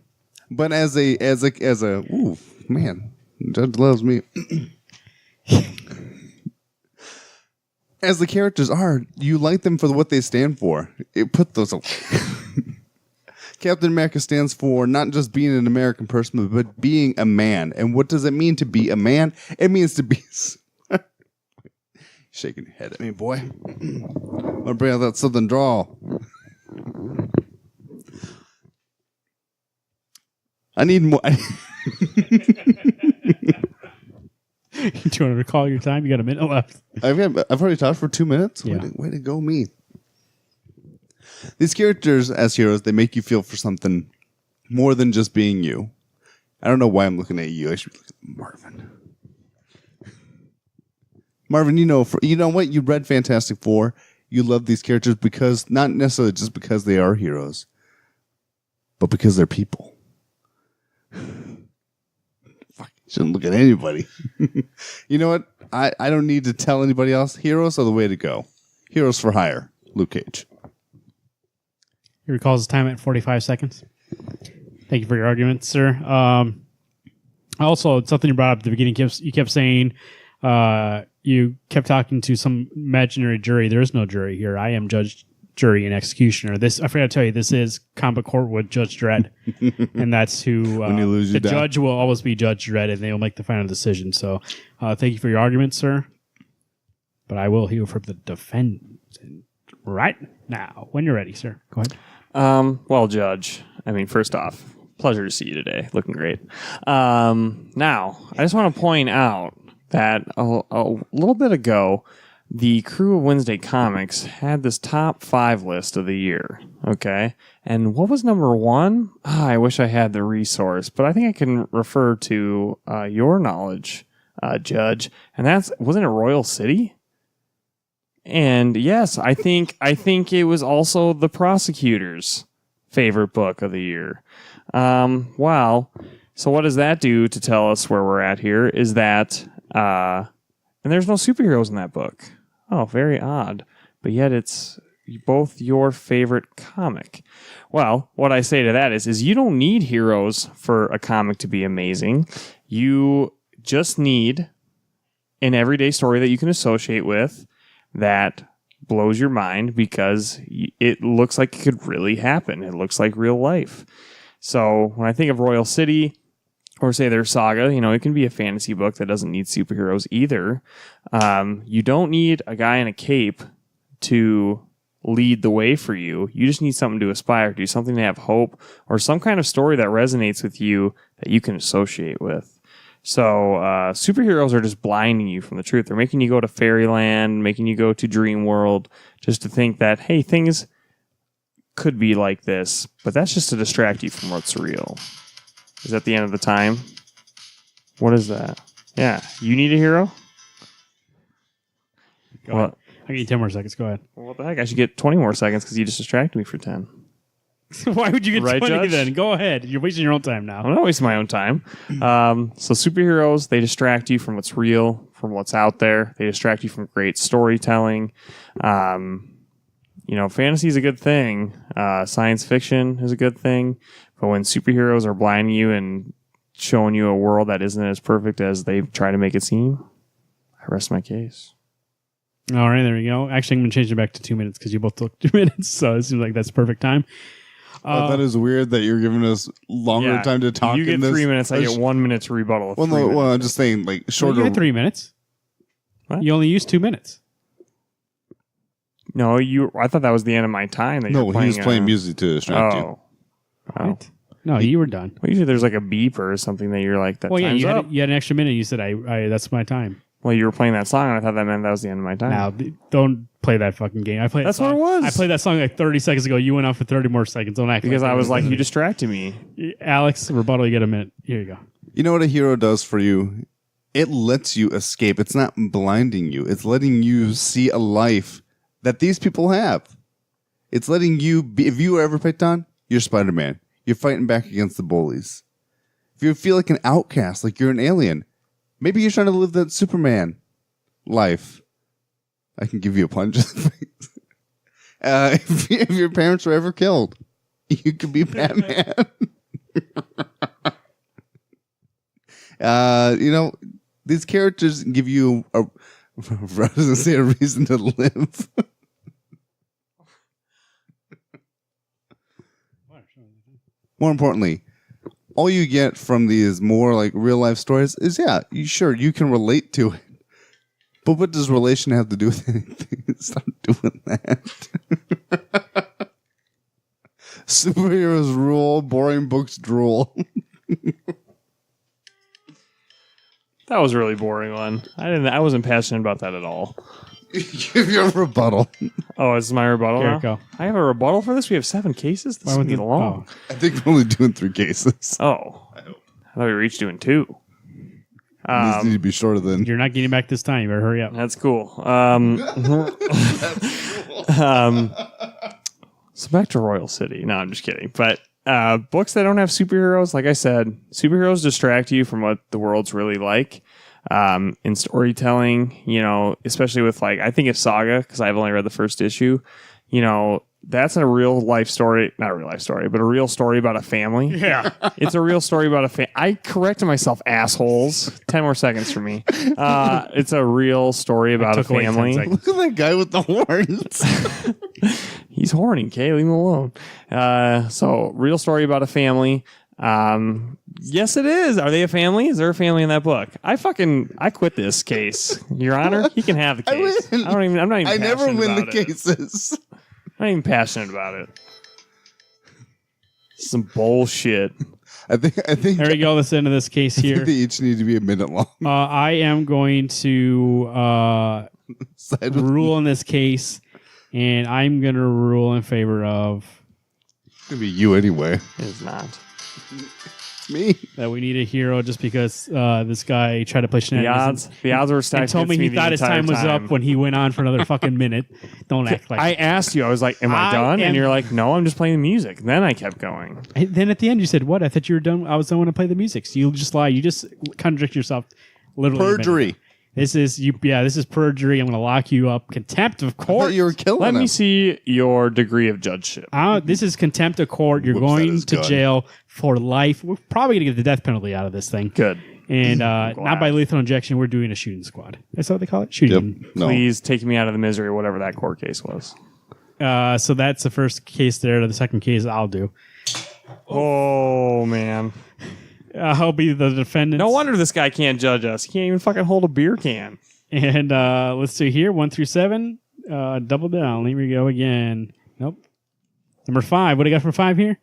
But as a ooh, man, Judge loves me. As the characters are, you like them for what they stand for. Put those away. Captain America stands for not just being an American person, but being a man. And what does it mean to be a man? It means to be... Shaking your head at me, boy. I'm gonna bring out that southern drawl. I need more. Do you want to recall your time? You got a minute left. I've already talked for 2 minutes. Yeah. Way to go, me. These characters as heroes, they make you feel for something more than just being you. I don't know why I'm looking at you. I should be looking at Marvin. Marvin, you know what? You read Fantastic Four. You love these characters because not necessarily just because they are heroes, but because they're people. Fuck, shouldn't look at anybody. You know what? I don't need to tell anybody else. Heroes are the way to go. Heroes for hire. Luke Cage. He recalls his time at 45 seconds. Thank you for your argument, sir. Also, something you brought up at the beginning, you kept saying you kept talking to some imaginary jury. There is no jury here. I am judge, jury, and executioner. I forgot to tell you, this is Combat Court with Judge Dredd. And that's who... when you lose, the judge will always be Judge Dredd, and they will make the final decision. So thank you for your argument, sir. But I will hear from the defendant right now. When you're ready, sir. Go ahead. Well, Judge, I mean, first off, pleasure to see you today. Looking great. Now, I just want to point out that a little bit ago, the crew of Wednesday Comics had this top 5 list of the year. Okay. And what was number 1? I wish I had the resource, but I think I can refer to your knowledge, Judge. And wasn't it Royal City? And yes, I think it was also the prosecutor's favorite book of the year. Wow. So what does that do to tell us where we're at here is that, and there's no superheroes in that book. Oh, very odd. But yet it's both your favorite comic. Well, what I say to that is you don't need heroes for a comic to be amazing. You just need an everyday story that you can associate with that blows your mind because it looks like it could really happen. It looks like real life. So when I think of Royal City, or say their saga, it can be a fantasy book that doesn't need superheroes either. You don't need a guy in a cape to lead the way for you. You just need something to aspire to, something to have hope, or some kind of story that resonates with you that you can associate with. So superheroes are just blinding you from the truth. They're making you go to fairyland, making you go to dream world, just to think that, hey, things could be like this, but that's just to distract you from what's real. Is that the end of the time? What is that? Yeah. You need a hero? Go ahead. I'll give you 10 more seconds. Go ahead. Well, what the heck? I should get 20 more seconds because you just distracted me for 10. Why would you get Right, 20 Judge? then? Go ahead. You're wasting your own time now. I'm not wasting my own time. So superheroes, they distract you from what's real, from what's out there. They distract you from great storytelling. Fantasy is a good thing. Science fiction is a good thing. But when superheroes are blinding you and showing you a world that isn't as perfect as they try to make it seem, I rest my case. All right, there we go. Actually, I'm going to change it back to 2 minutes because you both took 2 minutes. So it seems like that's perfect time. I thought it was weird that you're giving us longer time to talk. You get in this. 3 minutes. I get 1 minute to rebuttal. Well, I'm just saying, like, shorter. You get 3 minutes. What? You only used 2 minutes. No, I thought that was the end of my time. That No, you were playing, he was playing music to distract you. Oh. Right? No, you were done. Well, usually there's like a beeper or something that you're like, that Well, yeah, time's you up. had an extra minute. You said, I that's my time. Well, you were playing that song, and I thought that meant that was the end of my time. Now, don't play that fucking game. I played That's that song. what it was. I played that song like 30 seconds ago. You went on for 30 more seconds. Don't act Because like I was like, you you distracted me. Alex, rebuttal, you get a minute. Here you go. You know what a hero does for you? It lets you escape. It's not blinding you. It's letting you see a life that these people have. It's letting you be, if you were ever picked on, you're Spider-Man. You're fighting back against the bullies. If you feel like an outcast, like you're an alien, maybe you're trying to live that Superman life. I can give you a punch. If your parents were ever killed, you could be Batman. These characters give you a reason to live. More importantly, all you get from these more like real life stories is, you can relate to it. But what does relation have to do with anything? Stop doing that. Superheroes rule, boring books drool. That was a really boring one. I wasn't passionate about that at all. Give your rebuttal. Oh, this is my rebuttal Here now? we go. I have a rebuttal for this? We have 7 cases? This Why is would going to get long. I think we're only doing 3 cases. Oh. I thought we were each doing 2. These need to be shorter than. You're not getting back this time. You better hurry up. That's cool. So back to Royal City. No, I'm just kidding. But books that don't have superheroes, like I said, superheroes distract you from what the world's really like. In storytelling, especially with I think it's Saga, because I've only read the first issue. That's a real life story, not a real life story, but a real story about a family. Yeah. It's a real story about a family. I corrected myself, assholes. 10 more seconds for me. It's a real story about a took away 10 family. seconds. Look at that guy with the horns. He's horny, okay? Leave him alone. So, real story about a family. Yes, it is. Are they a family? Is there a family in that book? I quit this case, Your Honor. He can have the case. win. I'm not even. I never passionate win the about it. cases. I'm not even passionate about it. Some bullshit. I think There we go. That's the end of this case I think here. they each need to be a minute long. I am going to Side with rule in this case, and I'm going to rule in favor of It's gonna be you anyway. It is not. It's me. that we need a hero just because this guy tried to play The shenanigans. odds were stacked. And told me against he the thought his entire time was time. up when he went on for another fucking minute. Don't act like I asked you. I was like, "Am I I done?" am- And you're like, "No, I'm just playing the music." Then I kept going. And then at the end you said, "What? I thought you were done. I was done when I played the music." So you just lie. You just contradict yourself. Literally, a minute. Perjury. This is you. Yeah, this is perjury. I'm going to lock you up. Contempt of I court. thought you were killing Let him. me see your degree of judgeship. This is contempt of court. You're Whoops, that going is to good. jail for life. We're probably going to get the death penalty out of this thing. Good. And not by lethal injection. We're doing a shooting squad. That's what they call it. Shooting. Yep. No. Please take me out of the misery, whatever that court case was. So that's the first case there. The second case I'll do. Oh man! I'll be the defendant. No wonder this guy can't judge us. He can't even fucking hold a beer can. And let's see here. 1 through 7. Double down. Here we go again. Nope. Number 5. What do I got for 5 here?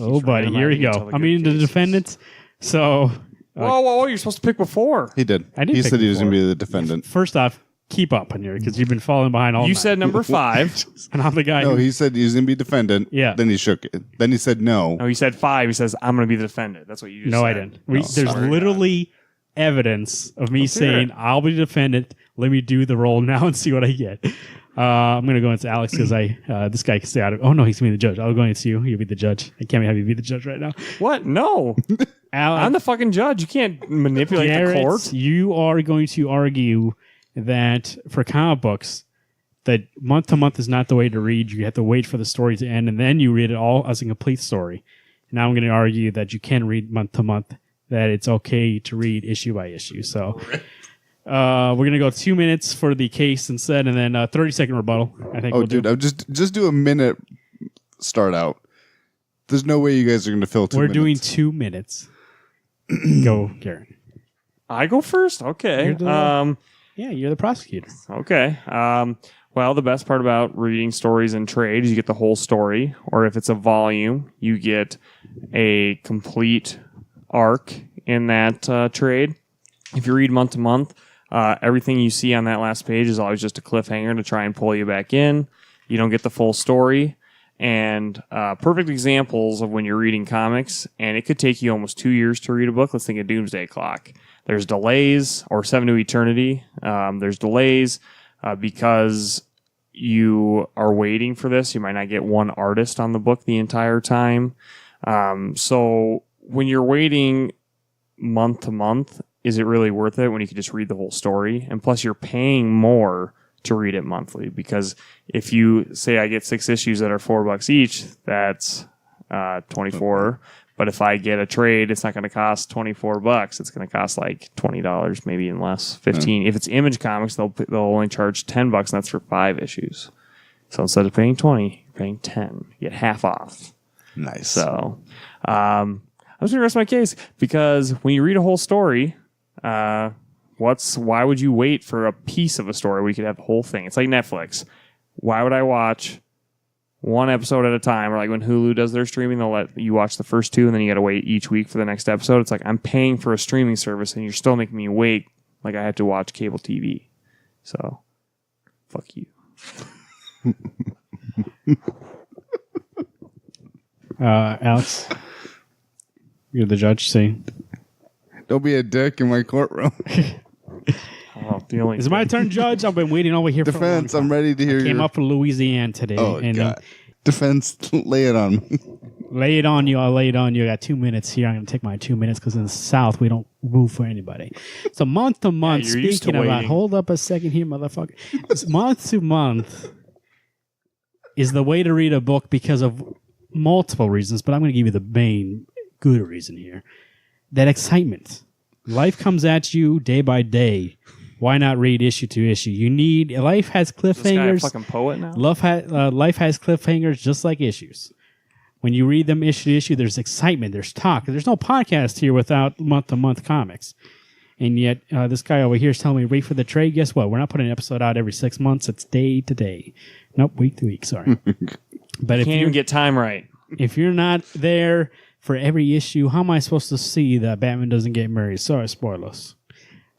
Oh, buddy. Here we go. I'm meeting the defendants. So, Whoa! You're supposed to pick before. He did. I did He pick said he was before. going to be the defendant. first off, keep up on here because you've been falling behind all You night. said number 5. And I'm the guy No, who... he said he was going to be defendant. Yeah. Then he shook it. Then he said no. No, he said 5. He says, "I'm going to be the defendant." That's what you just No, said. I didn't. No, There's sorry. literally evidence of me hear saying, it. I'll be the defendant. Let me do the role now and see what I get. I'm going to go into Alex because this guy can stay out of... Oh, no, he's going to be the judge. I'll go into you. You'll be the judge. I can't have you be the judge right now. What? No. I'm the fucking judge. You can't manipulate Garrett, the court. you are going to argue that for comic books, that month to month is not the way to read. You have to wait for the story to end, and then you read it all as a complete story. Now I'm going to argue that you can read month to month, that it's okay to read issue by issue. So We're gonna go 2 minutes for the case instead, and then 30-second rebuttal. I think. Oh, dude, I'm just do a minute. Start out. There's no way you guys are going to fill 2 minutes. We're doing 2 minutes. Go, Garen. I go first? Okay. Yeah, you're the prosecutor. Okay. Well, the best part about reading stories in trade is you get the whole story, or if it's a volume, you get a complete arc in that trade. If you read month to month, everything you see on that last page is always just a cliffhanger to try and pull you back in. You don't get the full story. And perfect examples of when you're reading comics, and it could take you almost 2 years to read a book. Let's think of Doomsday Clock. There's delays, or 7 to Eternity. There's delays because you are waiting for this. You might not get one artist on the book the entire time. So when you're waiting month to month, is it really worth it when you could just read the whole story? And plus, you're paying more to read it monthly, because if you say I get 6 issues that are $4 each, that's 24. But if I get a trade, it's not going to cost $24. It's going to cost like $20, maybe even less, 15. If it's Image Comics, they'll only charge $10, and that's for 5 issues. So instead of paying 20, you're paying 10. You get half off. Nice. So I'm just going to rest my case, because when you read a whole story, why would you wait for a piece of a story where you could have the whole thing? It's like Netflix. Why would I watch one episode at a time? Or like when Hulu does their streaming, they'll let you watch the first 2 and then you got to wait each week for the next episode. It's like I'm paying for a streaming service and you're still making me wait like I have to watch cable TV. So, fuck you. Alex, you're the judge. See, don't be a dick in my courtroom. Is it my turn, Judge? I've been waiting over here for Defense, I'm ready to hear you. Came up from Louisiana today. Oh, God. Defense, lay it on me. Lay it on you. I'll lay it on you. I got 2 minutes here. I'm going to take my 2 minutes because in the South, we don't move for anybody. So month to month, speaking about, hold up a second here, motherfucker. Month to month is the way to read a book because of multiple reasons, but I'm going to give you the main good reason here. That excitement. Life comes at you day by day. Why not read issue to issue? Life has cliffhangers. Is this guy a fucking poet now? Life has cliffhangers just like issues. When you read them issue to issue, there's excitement, there's talk. There's no podcast here without month-to-month comics. And yet, this guy over here is telling me, wait for the trade. Guess what? We're not putting an episode out every 6 months. It's day to day. Nope, week to week. Sorry. But if can't even get time right. If you're not there for every issue, how am I supposed to see that Batman doesn't get married? Sorry, spoilers.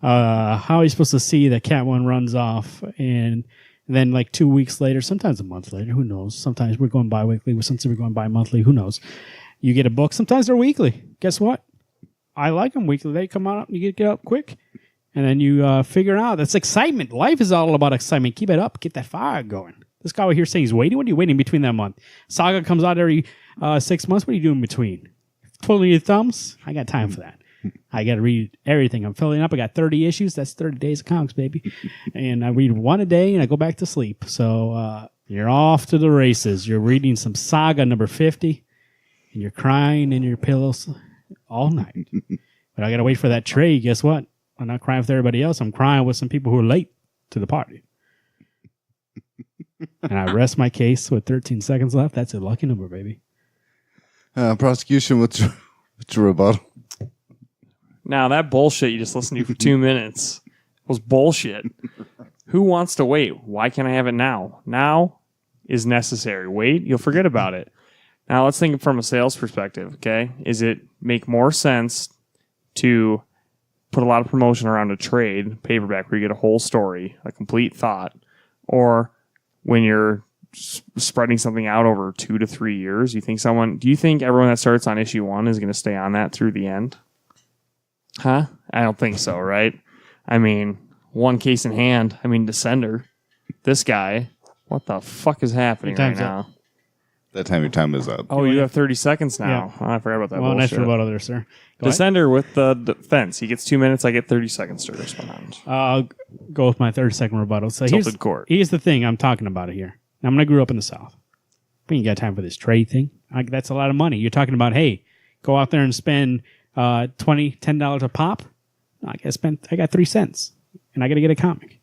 How are you supposed to see that Catwoman runs off and then like 2 weeks later, sometimes a month later, who knows? Sometimes we're going bi-weekly, sometimes we're going bi-monthly, who knows? You get a book, sometimes they're weekly. Guess what? I like them weekly. They come out and you get up quick. And then you figure out that's excitement. Life is all about excitement. Keep it up. Get that fire going. This guy over here saying he's waiting. What are you waiting between that month? Saga comes out every 6 months. What are you doing in between? Twiddling your thumbs? I got time for that. I got to read everything. I'm filling up. I got 30 issues. That's 30 days of comics, baby. And I read one a day and I go back to sleep. So you're off to the races. You're reading some Saga number 50 and you're crying in your pillows all night. But I got to wait for that trade. Guess what? I'm not crying with everybody else. I'm crying with some people who are late to the party. And I rest my case with 13 seconds left. That's a lucky number, baby. Prosecution, what's your rebuttal? Now, that bullshit you just listened to for 2 minutes was bullshit. Who wants to wait? Why can't I have it now? Now is necessary. Wait, you'll forget about it. Now, let's think from a sales perspective, okay? Is it make more sense to put a lot of promotion around a trade, paperback, where you get a whole story, a complete thought, or when you're spreading something out over 2 to 3 years, do you think everyone that starts on issue 1 is going to stay on that through the end? Huh? I don't think so, right? I mean, one case in hand. I mean, Descender. This guy. What the fuck is happening right now? That time your time is up. Oh, you have 30 seconds now. Yeah. Oh, I forgot about that. Well, bullshit. nice rebuttal there, sir. Descender with the defense. He gets 2 minutes. I get 30 seconds to respond. I'll go with my 30-second rebuttal. So Tilted court. Here's the thing I'm talking about here. Now, I grew up in the South. We ain't got time for this trade thing. That's a lot of money. You're talking about, hey, go out there and spend $10 a pop. No, I got 3 cents. and I got to get a comic.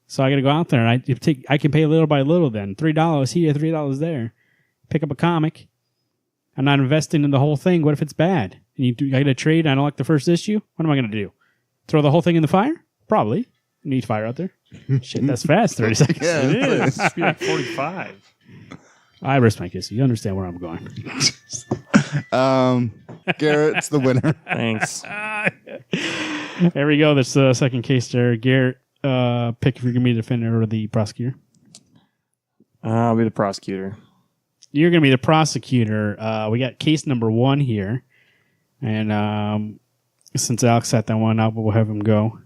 So I got to go out there, and I can pay little by little then. $3 here, $3 there. Pick up a comic. I'm not investing in the whole thing. What if it's bad? And I get a trade, and I don't like the first issue? What am I going to do? Throw the whole thing in the fire? Probably. You need fire out there. Shit, that's fast. 30 seconds. Yeah. It is. It's like 45. I rest my case. You understand where I'm going. Garrett's the winner. Thanks. There we go. That's the second case there. Garrett, pick if you're going to be the defender or the prosecutor. I'll be the prosecutor. You're going to be the prosecutor. We got case number 1 here. And since Alex set that one up, we'll have him go.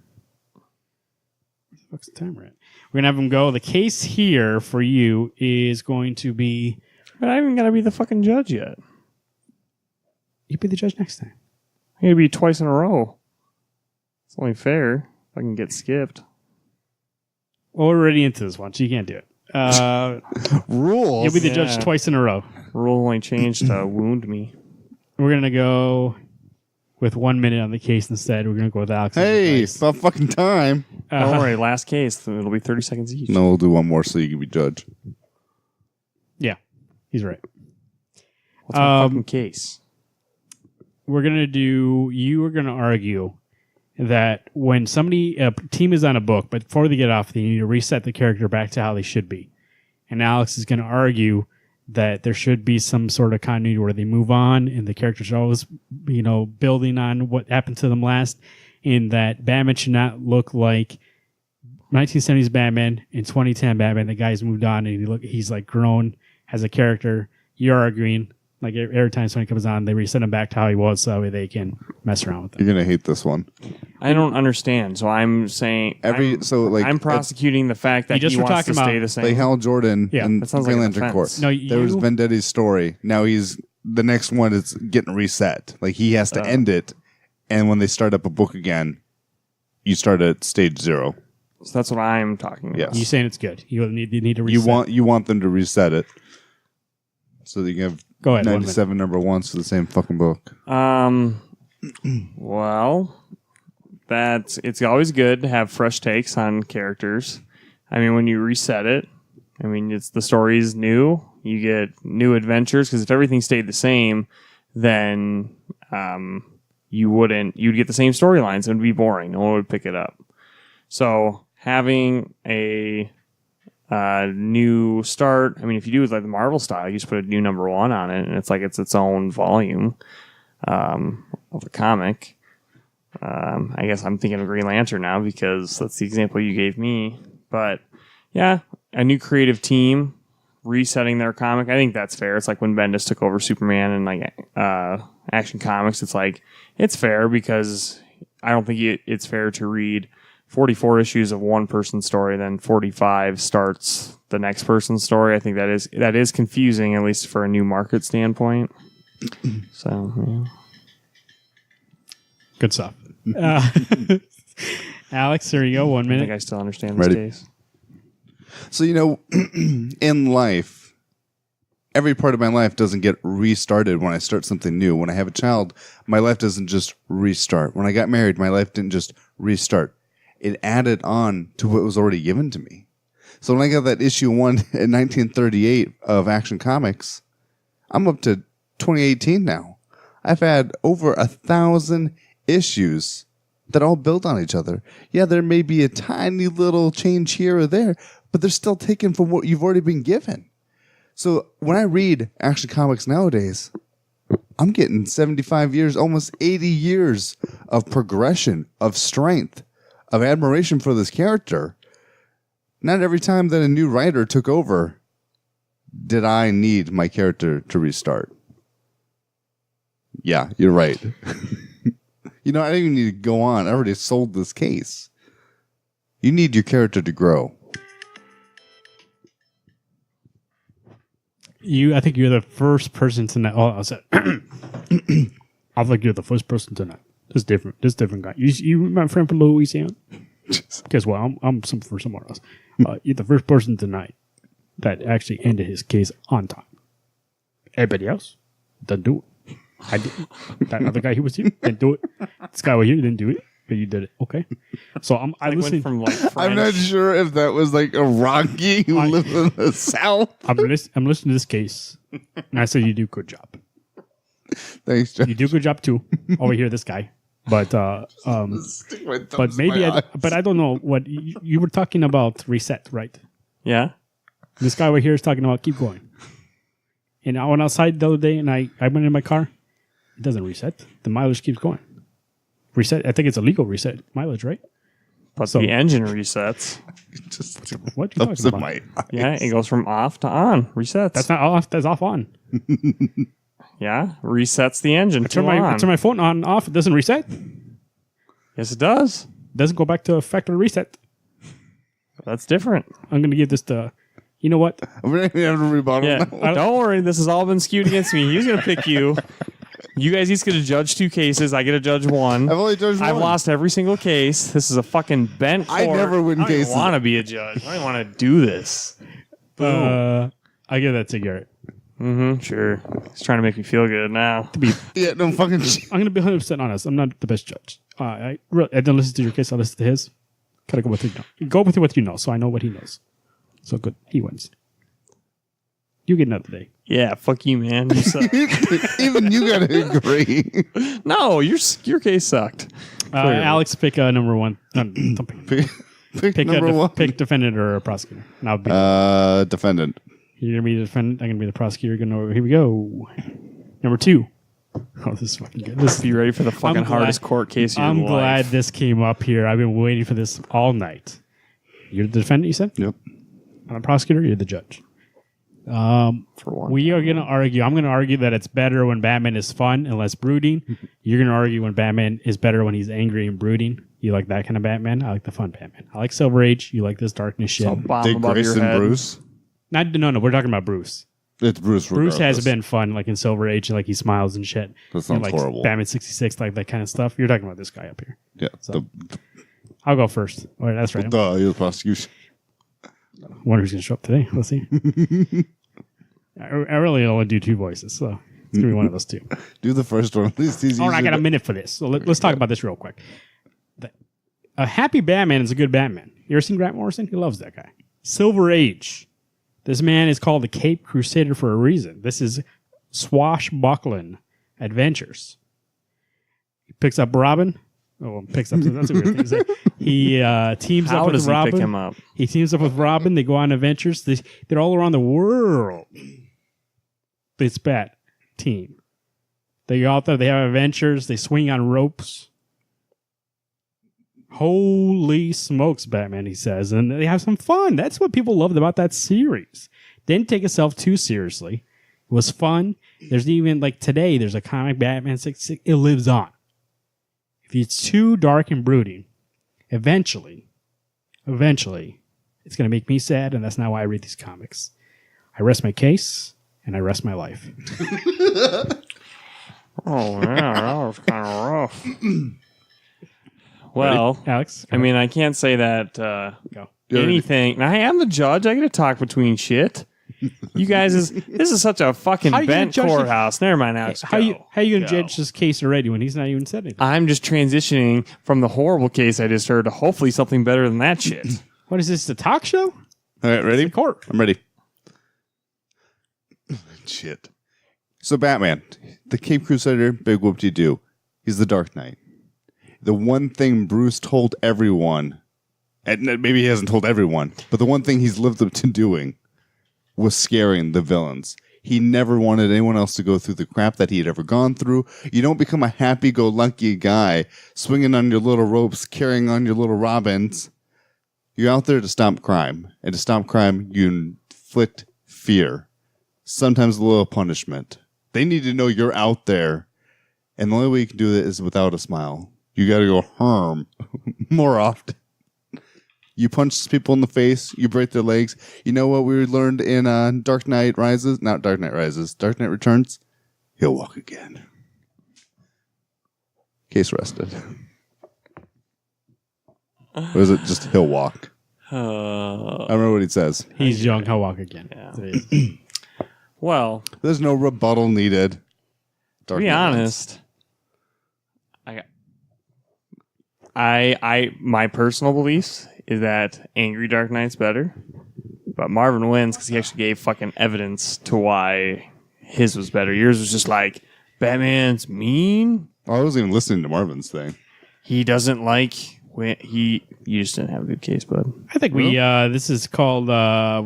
What's the timer at? We're going to have him go. The case here for you is going to be... But I haven't got to be the fucking judge yet. You'll be the judge next time. I'm going to be twice in a row. It's only fair if I can get skipped. Well, we're already into this one, so you can't do it. Rules. You'll be the judge twice in a row. Rule only changed to wound me. We're going to go with 1 minute on the case instead. We're going to go with Alex. Hey, it's about fucking time. Don't worry, last case, it'll be 30 seconds each. No, we'll do one more so you can be judge. Yeah, he's right. What's my fucking case? You are going to argue that when a team is on a book, but before they get off, they need to reset the character back to how they should be. And Alex is going to argue that there should be some sort of continuity where they move on and the characters are always, building on what happened to them last, and that Batman should not look like 1970s Batman and 2010 Batman. The guy's moved on and he's like grown as a character. You're arguing like every time somebody comes on, they reset him back to how he was so that way they can mess around with him. You're gonna hate this one. I don't understand. So I'm saying I'm prosecuting the fact that he wants to stay the same. Like Hal Jordan Yeah, in that sounds Green like an Lantern Corps. offense. No, There was Vendetti's story. Now the next one is getting reset. Like he has to end it, and when they start up a book again, you start at stage 0. So that's what I'm talking about. Yes. You saying it's good? You need to reset. You want them to reset it, so that you can have Go ahead, 97 number ones for the same fucking book. Well, it's always good to have fresh takes on characters. I mean, when you reset it, it's the story's new. You get new adventures because if everything stayed the same, then you'd get the same storylines. It would be boring. No one would pick it up. So having a new start. If you do it like the Marvel style, you just put a new number 1 on it, and it's like it's its own volume of a comic. I guess I'm thinking of Green Lantern now because that's the example you gave me. But yeah, a new creative team resetting their comic. I think that's fair. It's like when Bendis took over Superman and like Action Comics. It's like it's fair because I don't think it's fair to read 44 issues of one person's story, then 45 starts the next person's story. I think that is confusing, at least for a new market standpoint. So, yeah. Good stuff. Alex, there you go. 1 I minute. think I still understand this Ready? case. So in life, every part of my life doesn't get restarted when I start something new. When I have a child, my life doesn't just restart. When I got married, my life didn't just restart. It added on to what was already given to me. So when I got that issue 1 in 1938 of Action Comics, I'm up to 2018 now. I've had over 1,000 issues that all build on each other. Yeah, there may be a tiny little change here or there, but they're still taken from what you've already been given. So when I read Action Comics nowadays, I'm getting 75 years, almost 80 years of progression, of strength, of admiration for this character. Not every time that a new writer took over did I need my character to restart. Yeah, you're right. I don't even need to go on. I already sold this case. You need your character to grow. I think you're the first person tonight. Oh, I said, I think you're the first person tonight. This different guy. You my friend from Louisiana? Guess what? I'm from somewhere else. You're the first person tonight that actually ended his case on time. Everybody else didn't do it. I didn't. That other guy who was here didn't do it. This guy over here didn't do it. But you did it. Okay. So I Like, listen. went from like French. I'm not sure if that was like a Rocky who lives in the South. I'm listening to this case, and I say you do a good job. Thanks, John. You do a good job too. Over here, this guy. But but maybe I don't know what you were talking about. Reset, right? Yeah. This guy over here is talking about keep going. And I went outside the other day, and I went in my car. It doesn't reset. The mileage keeps going. Reset. I think it's a legal reset mileage, right? But So- the engine resets. Just What are you thumbs talking in about? my eyes. Yeah, it goes from off to on. Resets. That's not off. That's off on. Yeah, resets the engine. Turn to my on. turn my phone on off. It doesn't reset. Yes, it does. Doesn't go back to a factory reset. That's different. I'm gonna give this to. You know what? We're not even having a rebuttal Yeah. now. Don't worry. This has all been skewed against me. He's going to pick you. You guys each get to judge 2 cases. I get to judge 1. I've only judged I've one. lost every single case. This is a fucking bent I court. never win I don't cases. want to be a judge. I don't want to do this. Boom. I give that to Garrett. Sure. He's trying to make me feel good now. Yeah, no fucking shit. I'm gonna be 100% honest. I'm not the best judge. I didn't listen to your case. I listened to his. Gotta go with it. Go with what you know, so I know what he knows. So good. He wins. You get another day. Yeah, fuck you, man. You suck. Even you gotta agree. No, your case sucked. Alex, pick number one. No, don't pick. Pick number one. Pick defendant or a prosecutor. And I'll be. Defendant. You're gonna be the defendant. I'm gonna be the prosecutor. Here we go. Number 2. Oh, this is fucking good. Be ready for the fucking I'm glad- hardest court case of your I'm life. glad this came up here. I've been waiting for this all night. You're the defendant, you said? Yep. I'm the prosecutor. You're the judge. For one. We are going to argue. I'm going to argue that it's better when Batman is fun and less brooding. You're going to argue when Batman is better when he's angry and brooding. You like that kind of Batman? I like the fun Batman. I like Silver Age. You like this darkness shit. I'll bomb Dick above your Grayson head. Bruce. No. We're talking about Bruce. It's Bruce. Bruce has regardless. been fun, like in Silver Age, like he smiles and shit. That sounds like horrible. Batman 66, like that kind of stuff. You're talking about this guy up here. Yeah. So- I'll go first. All right, that's right. You're the prosecution. I wonder who's going to show up today. Let's see. I really only do 2 voices, so it's going to be one of those 2. Do the first one. At least he's All right, I usually got a minute for this. So let's talk about this real quick. A happy Batman is a good Batman. You ever seen Grant Morrison? He loves that guy. Silver Age. This man is called the Cape Crusader for a reason. This is swashbuckling adventures. He picks up Robin. Oh, picks up. That's a weird thing to say. He teams How up with does he Robin. pick him up? He teams up with Robin. They go on adventures. They're all around the world. This Bat team. They go out there. They have adventures. They swing on ropes. Holy smokes, Batman, he says. And they have some fun. That's what people loved about that series. Didn't take itself too seriously. It was fun. There's even, like today, there's a comic Batman 66. It lives on. If it's too dark and brooding, eventually, it's going to make me sad, and that's not why I read these comics. I rest my case, and I rest my life. Oh, yeah, that was kind of rough. Well, Alex? I mean, I can't say that Go. anything. I am the judge. I get to talk between shit. You guys, this is such a fucking How you gonna bent judge the- courhouse. Never mind, Alex. How you going to Go. judge this case already when he's not even said anything? I'm just transitioning from the horrible case I just heard to hopefully something better than that shit. What is this, the talk show? All right, ready? The court. I'm ready. Shit. So Batman, the Cape Crusader, big whoop-de-doo. He's the Dark Knight. The one thing Bruce told everyone, and maybe he hasn't told everyone, but the one thing he's lived up to doing was scaring the villains. He never wanted anyone else to go through the crap that he had ever gone through. You don't become a happy-go-lucky guy swinging on your little ropes, carrying on your little robins. You're out there to stop crime. And to stop crime, you inflict fear. Sometimes a little punishment. They need to know you're out there. And the only way you can do that is without a smile. You got to go harm more often. You punch people in the face. You break their legs. You know what we learned in Dark Knight Rises? Not Dark Knight Rises. Dark Knight Returns. He'll walk again. Case rested. Or is it just he'll walk? I don't remember what he says. He's young. He'll walk again. Yeah. Well, There's no rebuttal needed. to Dark be Knight honest, My personal beliefs is that Angry Dark Knight's better, but Marvin wins because he actually gave fucking evidence to why his was better. Yours was just like, Batman's mean. I wasn't even listening to Marvin's thing. He doesn't like when you just didn't have a good case, bud. I think this is called,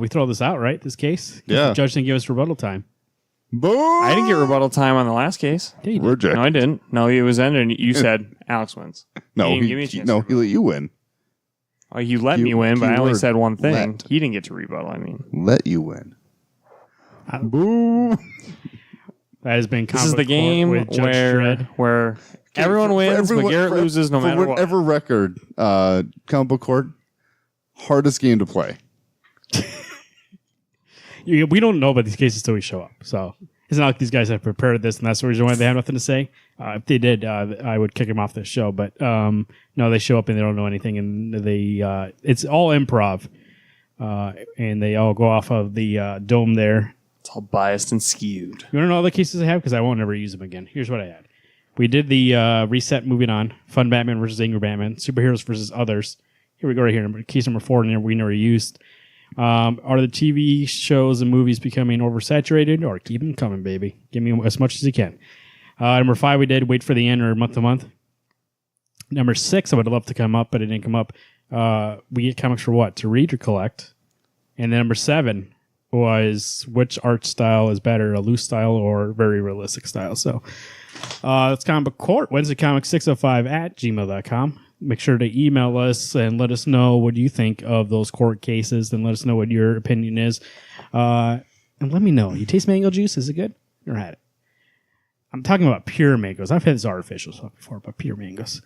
we throw this out, right? This case? Yeah. The judge didn't give us rebuttal time. Boom! I didn't get rebuttal time on the last case. Yeah, you did. Reject. No, I didn't. No, it was ended, and you said Alex wins. No, You didn't give me a chance to he let you win. Oh, you let me win, but I only said one thing. He didn't get to rebuttal, I mean. Let you win. Boom! That has been This is the game with Judge Dredd. where everyone wins, but Garrett loses no matter what. Whatever record, comic book court, hardest game to play. We don't know about these cases till we show up. So it's not like these guys have prepared this, and that's the reason why they have nothing to say. If they did, I would kick them off the show. But no, they show up and they don't know anything, and they it's all improv, and they all go off of the dome there. It's all biased and skewed. You want to know all the cases I have? Because I won't ever use them again. Here's what I had. We did the reset, moving on. Fun Batman versus Angry Batman. Superheroes versus Others. Here we go right here. Case number 4 we never used. Are the TV shows and movies becoming oversaturated, or keep them coming, baby? Give me as much as you can. Number 5 we did Wait for the End, or month to month. Number 6 I would love to come up, but it didn't come up. We get comics for what? To read or collect? And then number 7 was which art style is better, a loose style or very realistic style. So that's Comic Book Court, Wednesday Comics 605 at gmail.com. Make sure to email us and let us know what you think of those court cases, and let us know what your opinion is. And let me know. You taste mango juice? Is it good? Never had it. I'm talking about pure mangoes. I've had this artificial stuff before, but pure mangoes.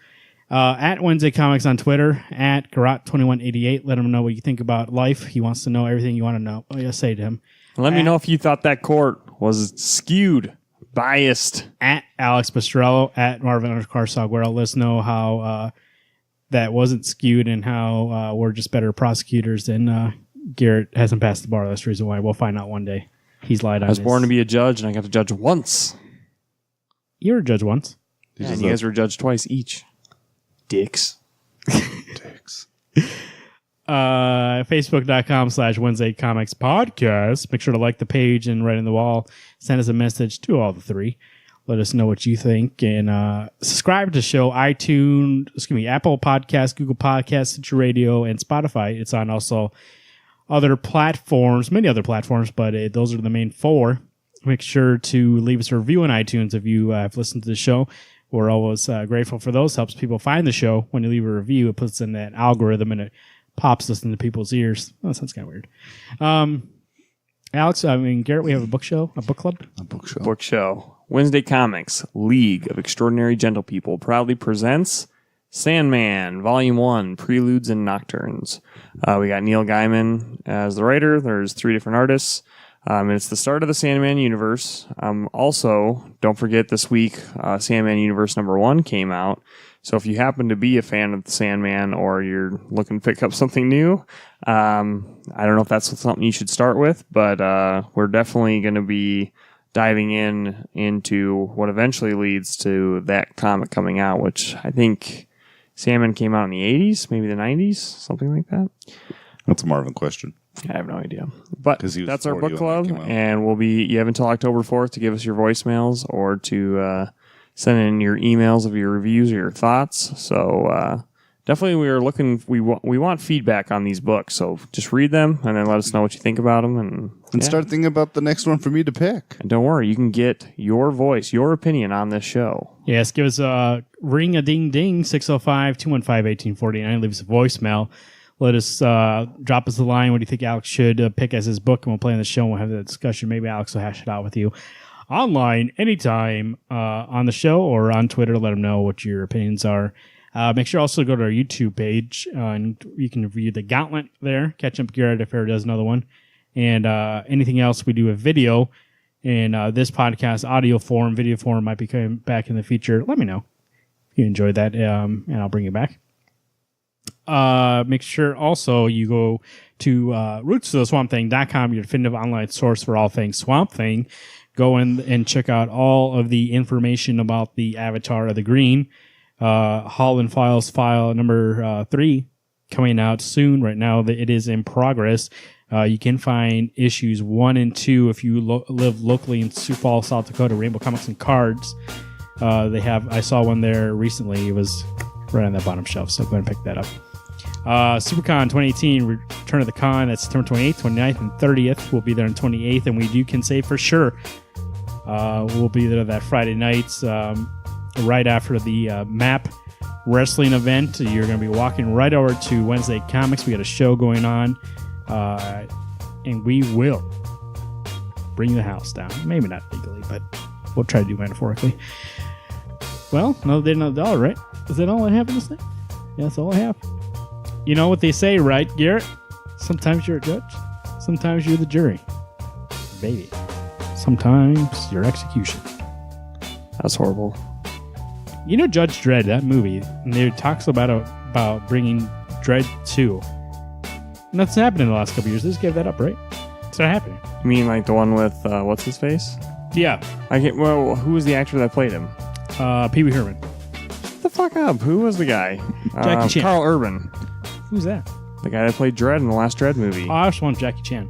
At Wednesday Comics on Twitter, at Garot2188. Let him know what you think about life. He wants to know everything you want to know. Oh, yeah, say to him. Let me know if you thought that court was skewed, biased. At Alex Pastrello, at Marvin_Saguero. Let us know how that wasn't skewed and how we're just better prosecutors than Garrett hasn't passed the bar. That's the reason why. We'll find out one day. He's lied on I was born to be a judge, and I got to judge once. You were a judge once. Yeah, and you guys were judged twice each. Dicks. Facebook.com/Wednesday Comics Podcast. Make sure to like the page and write in the wall. Send us a message to all the 3. Let us know what you think, and subscribe to the show. Apple Podcasts, Google Podcasts, Stitcher Radio, and Spotify. It's on also other platforms, many other platforms, but those are the main 4. Make sure to leave us a review on iTunes if you have listened to the show. We're always grateful for those. Helps people find the show. When you leave a review, it puts in that algorithm and it pops us into people's ears. Oh, that sounds kind of weird. Alex, Garrett, we have a book show, a book club? A book show. Book show. Wednesday Comics, League of Extraordinary Gentle People, proudly presents Sandman, Volume 1, Preludes and Nocturnes. We got Neil Gaiman as the writer. There's 3 different artists. And it's the start of the Sandman universe. Also, don't forget this week, Sandman Universe number 1 came out. So if you happen to be a fan of the Sandman, or you're looking to pick up something new, I don't know if that's something you should start with, but we're definitely going to be diving into what eventually leads to that comic coming out, which I think Sandman came out in the 80s, maybe the 90s, something like that. That's a Marvin question. I have no idea. But that's our 40 book when club, that came out. and you have until October 4th to give us your voicemails or to send in your emails of your reviews or your thoughts. So definitely we want feedback on these books. So just read them and then let us know what you think about them. And start thinking about the next one for me to pick. And don't worry, you can get your voice, your opinion on this show. Yes, give us a ring a ding ding, 605-215-1849. Leave us a voicemail. Let us drop us a line. What do you think Alex should pick as his book? And we'll play on the show and we'll have that discussion. Maybe Alex will hash it out with you online anytime on the show or on Twitter. Let them know what your opinions are. Make sure also to go to our YouTube page and you can view the Gauntlet there. Catch up Garrett if ever does another one. And anything else we do a video. And this podcast, audio form, video form might be coming back in the future. Let me know if you enjoyed that and I'll bring it back. Make sure also you go to rootsoftheswampthing.com, your definitive online source for all things Swamp Thing. Go in and check out all of the information about the Avatar of the Green. Holland Files file number 3 coming out soon. Right now, it is in progress. You can find issues 1 and 2 if you live locally in Sioux Falls, South Dakota. Rainbow Comics and Cards. I saw one there recently. It was right on that bottom shelf, so go ahead and pick that up. Siouxpercon 2018, Return of the Con. That's September 28th, 29th, and 30th. We'll be there on 28th, and we can say for sure we'll be there that Friday nights, right after the MAP wrestling event. You're going to be walking right over to Wednesday Comics. We got a show going on, and we will bring the house down. Maybe not legally, but we'll try to do metaphorically. Well, another day, another dollar, right? Is that all I have in this thing? Yeah, that's all I have. You know what they say, right, Garrett? Sometimes you're a judge. Sometimes you're the jury. Baby. Sometimes you're execution. That's horrible. You know Judge Dredd, that movie, and they talks about bringing Dredd 2. And that's happened in the last couple years. They just gave that up, right? It's not happening. You mean like the one with, what's his face? Yeah. Well, who was the actor that played him? Pee Wee Herman. Shut the fuck up. Who was the guy? Jackie Chan. Carl Urban. Who's that? The guy that played Dredd in the last Dredd movie. Oh, I just want Jackie Chan.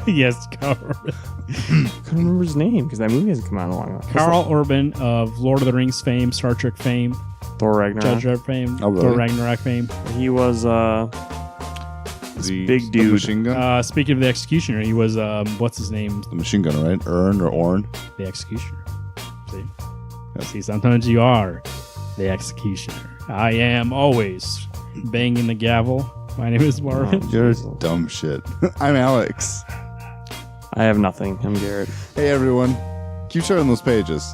Yes, Carl Urban. I couldn't remember his name because that movie hasn't come out in a long time. Carl Urban of Lord of the Rings fame, Star Trek fame, Thor Ragnarok. Judge Dredd fame, Oh, really? Thor Ragnarok fame. He was The big dude. machine gun? Speaking of the Executioner, he was, what's his name? The machine gun, right? Ern or Orn? The Executioner. See? Yep. See, sometimes you are the Executioner. I am always banging the gavel. My name is Marvin. You're dumb shit. I'm Alex. I have nothing. I'm Garrett. Hey, everyone. Keep sharing those pages.